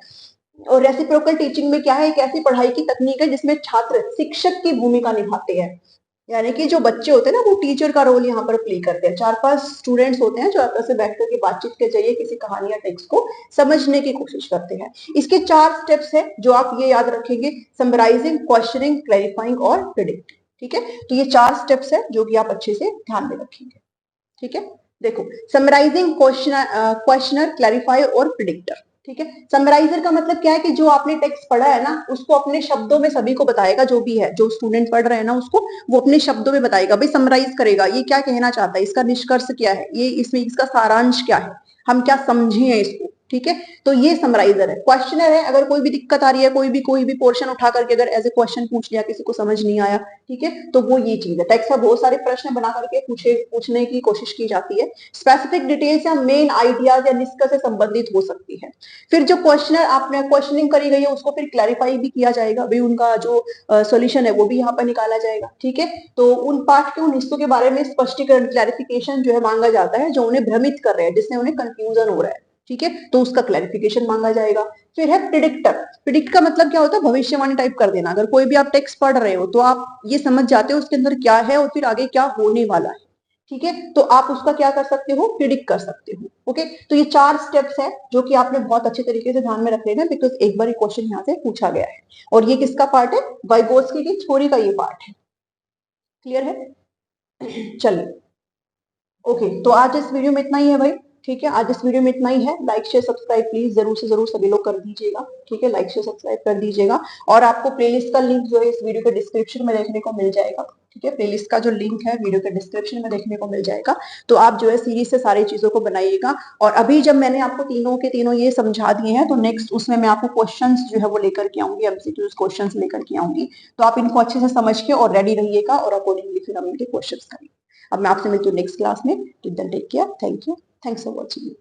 और रेसिप्रोकल टीचिंग में क्या है, एक ऐसी पढ़ाई की तकनीक है जिसमें छात्र शिक्षक की भूमिका निभाते हैं, यानी कि जो बच्चे होते हैं ना, वो टीचर का रोल यहाँ पर प्ले करते हैं। 4-5 स्टूडेंट्स होते हैं जो आपस में बैठ करके बातचीत के जरिए किसी कहानी या टेक्स्ट को समझने की कोशिश करते हैं। इसके 4 स्टेप्स हैं जो आप ये याद रखेंगे, समराइजिंग, क्वेश्चनिंग, क्लैरिफाइंग और प्रेडिक्ट, ठीक है। तो ये 4 स्टेप्स है जो कि आप अच्छे से ध्यान में रखेंगे, ठीक है। देखो, समराइजिंग, क्वेश्चनर, क्लैरिफाई और प्रिडिक्टर, ठीक है। समराइजर का मतलब क्या है कि जो आपने टेक्स्ट पढ़ा है ना, उसको अपने शब्दों में सभी को बताएगा, जो भी है, जो स्टूडेंट पढ़ रहे हैं ना, उसको वो अपने शब्दों में बताएगा, भाई समराइज करेगा, ये क्या कहना चाहता है, इसका निष्कर्ष क्या है, ये इसमें इसका सारांश क्या है, हम क्या समझे हैं इसको, ठीक है। तो ये समराइजर है। क्वेश्चनर है, अगर कोई भी दिक्कत आ रही है, कोई भी पोर्शन उठा करके अगर एज ए क्वेश्चन पूछ लिया, किसी को समझ नहीं आया, ठीक है, तो वो ये चीज है। टेक्स्ट में बहुत सारे प्रश्न बना करके पूछने की कोशिश की जाती है। स्पेसिफिक डिटेल्स या मेन आइडियाज या निष्कर्ष से संबंधित हो सकती है। फिर जो क्वेश्चनर आपने क्वेश्चनिंग करी गई है, उसको फिर क्लैरिफाई भी किया जाएगा, भाई उनका जो सॉल्यूशन है वो भी यहाँ पर निकाला जाएगा, ठीक है। तो उन पाठ के उन हिस्सों के बारे में स्पष्टीकरण, क्लैरिफिकेशन जो है मांगा जाता है, जो उन्हें भ्रमित कर रहे हैं, जिससे उन्हें कंफ्यूजन हो रहा है, ठीक है, तो उसका क्लैरिफिकेशन मांगा जाएगा। फिर है प्रिडिक्टर। प्रिडिक्ट का मतलब क्या होता है, भविष्यवाणी टाइप कर देना। अगर कोई भी आप टेक्स्ट पढ़ रहे हो तो आप ये समझ जाते हो उसके अंदर क्या है और फिर आगे क्या होने वाला है, ठीक है, तो आप उसका क्या कर सकते हो, प्रिडिक्ट कर सकते हो। ओके, तो ये 4 स्टेप्स है जो कि आपने बहुत अच्छे तरीके से ध्यान में रख लेना, बिकॉज एक बार ये क्वेश्चन यहाँ से पूछा गया है। और ये किसका पार्ट है, वाइगोत्स्की की थ्योरी का ये पार्ट है। क्लियर है। चलिए, ओके, तो आज इस वीडियो में इतना ही है भाई। ठीक है, आज इस वीडियो में इतना ही है। लाइक शेयर सब्सक्राइब प्लीज जरूर से जरूर सभी लोग कर दीजिएगा। ठीक है, लाइक शेयर सब्सक्राइब कर दीजिएगा। और आपको प्लेलिस्ट का लिंक जो है इस वीडियो के डिस्क्रिप्शन में देखने को मिल जाएगा। ठीक है, प्लेलिस्ट का जो लिंक है वीडियो के डिस्क्रिप्शन में देखने को मिल जाएगा। तो आप जो है सीरीज से सारी चीजों को बनाइएगा। और अभी जब मैंने आपको तीनों के तीनों ये समझा दिए हैं, तो नेक्स्ट उसमें मैं आपको क्वेश्चंस जो है वो लेकर के आऊंगी, एमसीक्यूज क्वेश्चंस लेकर के आऊंगी। तो आप इनको अच्छे से समझ के और रेडी रहिएगा, और अकॉर्डिंगली फिर हम इनके क्वेश्चंस करेंगे। अब मैं आपसे मिलती हूँ नेक्स्ट क्लास में। Till then take care, thank you, thanks for watching.